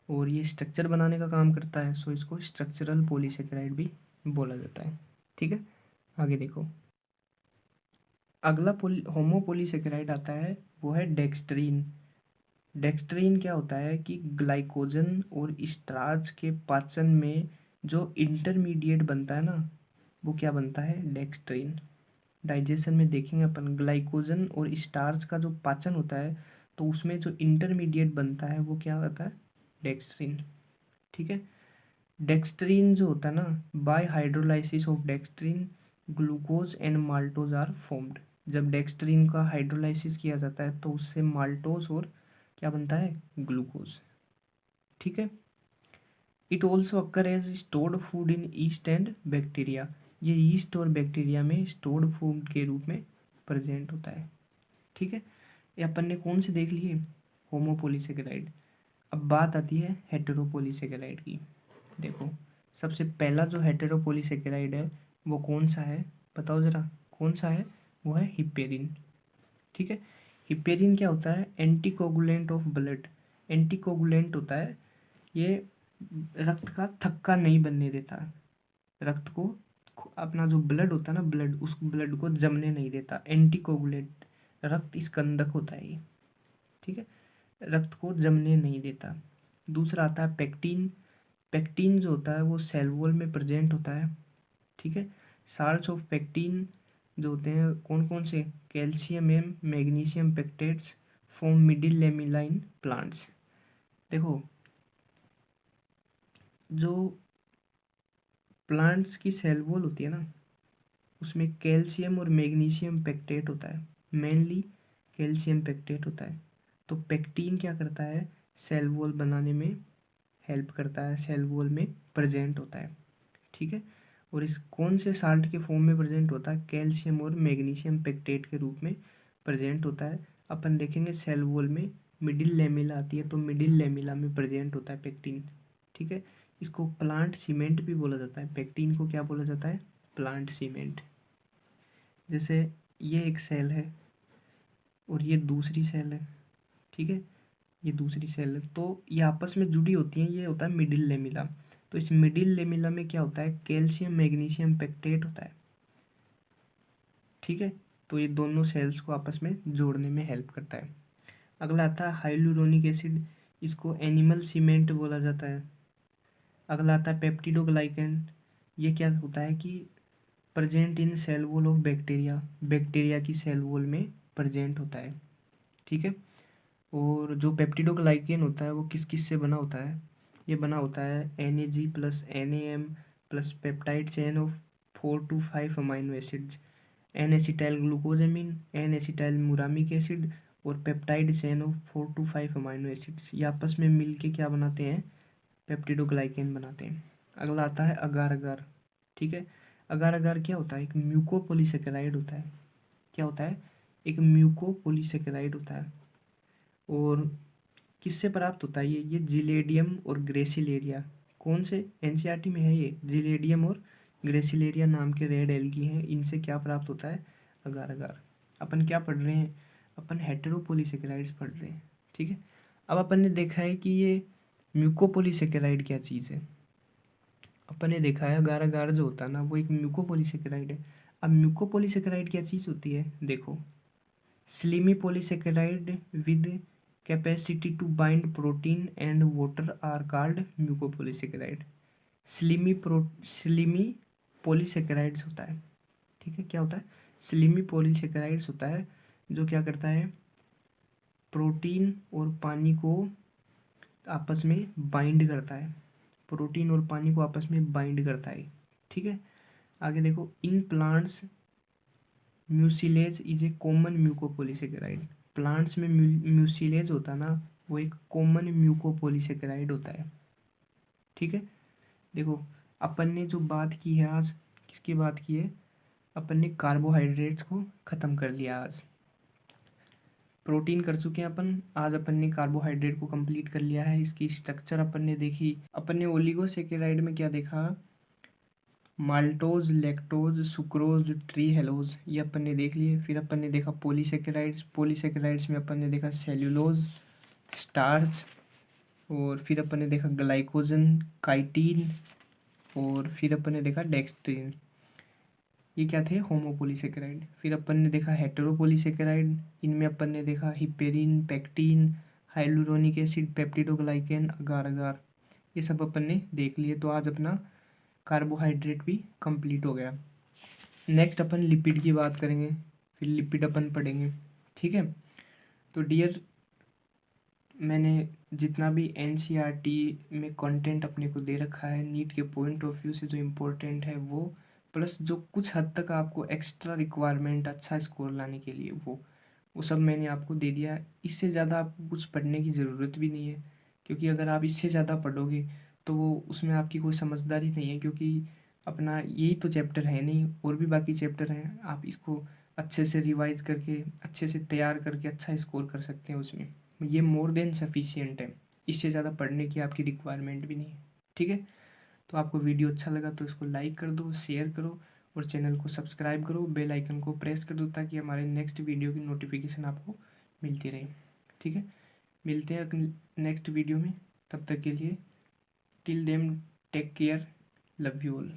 और ये स्ट्रक्चर बनाने का काम करता है, सो इसको स्ट्रक्चरल पॉलीसेकेराइड भी बोला जाता है। ठीक है। आगे देखो अगला होमोपोलीसेकेराइड आता है, वो है डेक्स्ट्रीन। डेक्स्ट्रीन क्या होता है कि ग्लाइकोजन और स्टार्च के पाचन में जो इंटरमीडिएट बनता है ना वो क्या बनता है, डेक्स्ट्रीन। डाइजेशन में देखेंगे अपन ग्लाइकोजन और स्टार्च का जो पाचन होता है तो उसमें जो इंटरमीडिएट बनता है वो क्या होता है, डेक्स्ट्रीन। ठीक है। डेक्स्ट्रीन जो होता है ना, by hydrolysis of dextrin glucose and maltose are formed. जब डेक्स्ट्रीन का हाइड्रोलाइसिस किया जाता है तो उससे माल्टोज और क्या बनता है, ग्लूकोज। ठीक है। It also occur as stored food in yeast and bacteria. ये ईस्ट और बैक्टीरिया में स्टोर्ड फूड के रूप में प्रेजेंट होता है। ठीक है। ये अपन ने कौन से देख लिए, होमोपोलीसेकेराइड। अब बात आती है हेटेरोपोलीसेकेराइड की। देखो सबसे पहला जो हेटेरोपोलीसेकेराइड है वो कौन सा है, बताओ ज़रा कौन सा है, वो है हिपेरिन। ठीक है। हिपेरिन क्या होता है, एंटीकोगुलेंट ऑफ ब्लड। एंटीकोगुलेंट होता है ये, रक्त का थक्का नहीं बनने देता, रक्त को अपना जो ब्लड होता है ना ब्लड, उस ब्लड को जमने नहीं देता। एंटीकोगुलेंट रक्त स्कंदक होता है ये। ठीक है। रक्त को जमने नहीं देता। दूसरा आता है पेक्टिन। पेक्टिन जो होता है वो सेल वॉल में प्रेजेंट होता है। ठीक है। साल्ट्स ऑफ पेक्टिन जो होते हैं कौन कौन से, calcium M magnesium pectates form middle lamellae plants. देखो जो प्लांट्स की सेल वॉल होती है ना उसमें कैल्शियम और मैग्नीशियम पेक्टेट होता है, मेनली कैल्शियम पेक्टेट होता है। तो पेक्टिन क्या करता है, सेल वॉल बनाने में हेल्प करता है, सेल वॉल में प्रेजेंट होता है। ठीक है। और इस कौन से साल्ट के फॉर्म में प्रेजेंट होता है, कैल्शियम और मैग्नीशियम पेक्टेट के रूप में प्रेजेंट होता है। अपन देखेंगे सेल वॉल में मिडिल लेमिला आती है तो मिडिल लेमिला में प्रेजेंट होता है पेक्टिन। ठीक है। इसको प्लांट सीमेंट भी बोला जाता है, पेक्टिन को क्या बोला जाता है, प्लांट सीमेंट। जैसे ये एक सेल है और ये दूसरी सेल है। ठीक है। ये दूसरी सेल है तो ये आपस में जुड़ी होती हैं, ये होता है मिडिल लेमिला। तो इस मिडिल लेमिला में क्या होता है, कैल्शियम मैग्नीशियम पेक्टेट होता है। ठीक है। तो ये दोनों सेल्स को आपस में जोड़ने में हेल्प करता है। अगला आता है हाइलुरोनिक एसिड, इसको एनिमल सीमेंट बोला जाता है। अगला आता है पेप्टिडोग्लाइकन, ये क्या होता है कि present in cell wall of bacteria, bacteria की सेल वॉल में प्रेजेंट होता है। ठीक है। और जो पेप्टिडोग्लाइकेन होता है वो किस किस से बना होता है, ये बना होता है NAG plus NAM plus peptide chain of 4 to 5 amino acids, N acetyl glucosamine, N acetyl muramic acid और peptide chain of 4 to 5 amino acids, ये आपस में मिलके क्या बनाते हैं, पेप्टिडोग्लाइकेन बनाते हैं। अगला आता है अगार अगार। ठीक है। अगार अगार क्या होता है, एक म्यूकोपोलीसेकेराइड होता है। क्या होता है, एक म्यूकोपोलीसेकेराइड होता है। और किससे प्राप्त होता है ये जिलेडियम और ग्रेसिलेरिया। कौन से, एनसीईआरटी में है ये, जिलेडियम और ग्रेसिलेरिया नाम के रेड एल्गी हैं, इनसे क्या प्राप्त होता है, अगार अगार। अपन क्या पढ़ रहे हैं, अपन हेटेरोपोलीसेकेराइड्स पढ़ रहे हैं। ठीक है। अब अपन ने देखा है कि ये म्यूकोपोलीसेकेराइड क्या चीज़ है। अपन ने देखा है अगार अगार जो होता है ना वो एक म्यूकोपोलीसेकेराइड है। अब म्यूकोपॉलीसेकेराइड क्या चीज़ होती है, देखो, slimy polysaccharide with capacity to bind protein and water are called mucopolysaccharide. Slimy polysaccharides होता है, ठीक है, क्या होता है, स्लिमी पॉलीसेकेराइड्स होता है, जो क्या करता है, प्रोटीन और पानी को आपस में बाइंड करता है, प्रोटीन और पानी को आपस में बाइंड करता है, ठीक है। आगे देखो, in plants mucilage is a common mucopolysaccharide. Plants में म्यूसिलेज होता है ना, वो एक कॉमन म्यूकोपॉलीसेकेराइड होता है, ठीक है। देखो, अपन ने जो बात की है आज, किसकी बात की है, अपन ने कार्बोहाइड्रेट्स को ख़त्म कर लिया आज। प्रोटीन कर चुके हैं अपन, आज अपन ने कार्बोहाइड्रेट को कंप्लीट कर लिया है। इसकी स्ट्रक्चर अपन ने देखी। अपन ने ओलिगोसेकेराइड में क्या देखा, maltose, lactose, sucrose, trehalose, ये अपन ने देख लिए। फिर अपन ने देखा पॉलीसेकेराइड्स। पॉलीसेकेराइड्स में अपन ने देखा सेल्यूलोज, स्टार्च, और फिर अपन ने देखा ग्लाइकोजन, काइटिन, और फिर अपन ने देखा डेक्स्ट्रिन। ये क्या थे, होमोपॉलीसेकेराइड। फिर अपन ने देखा हेटेरोपॉलीसेकेराइड। इनमें अपन ने देखा heparin, pectin, hyaluronic acid, peptidoglycan, agar agar, ये सब अपन ने देख लिए। तो आज अपना कार्बोहाइड्रेट भी कंप्लीट हो गया। नेक्स्ट अपन लिपिड की बात करेंगे, फिर लिपिड अपन पढ़ेंगे, ठीक है। तो डियर, मैंने जितना भी एनसीईआरटी में कंटेंट अपने को दे रखा है नीट के पॉइंट ऑफ व्यू से, जो इम्पोर्टेंट है वो, प्लस जो कुछ हद तक आपको एक्स्ट्रा रिक्वायरमेंट अच्छा स्कोर लाने के लिए वो सब मैंने आपको दे दिया है। इससे ज़्यादा आपको कुछ पढ़ने की ज़रूरत भी नहीं है, क्योंकि अगर आप इससे ज़्यादा पढ़ोगे तो वो उसमें आपकी कोई समझदारी नहीं है, क्योंकि अपना यही तो चैप्टर है नहीं, और भी बाकी चैप्टर हैं। आप इसको अच्छे से रिवाइज करके, अच्छे से तैयार करके अच्छा स्कोर कर सकते हैं उसमें। ये मोर देन सफिशियंट है, इससे ज़्यादा पढ़ने की आपकी रिक्वायरमेंट भी नहीं है, ठीक है। तो आपको वीडियो अच्छा लगा तो इसको लाइक कर दो, शेयर करो, और चैनल को सब्सक्राइब करो, बेल आइकन को प्रेस कर दो, ताकि हमारे नेक्स्ट वीडियो की नोटिफिकेशन आपको मिलती रहे, ठीक है। मिलते हैं नेक्स्ट वीडियो में, तब तक के लिए till then take care, love you all.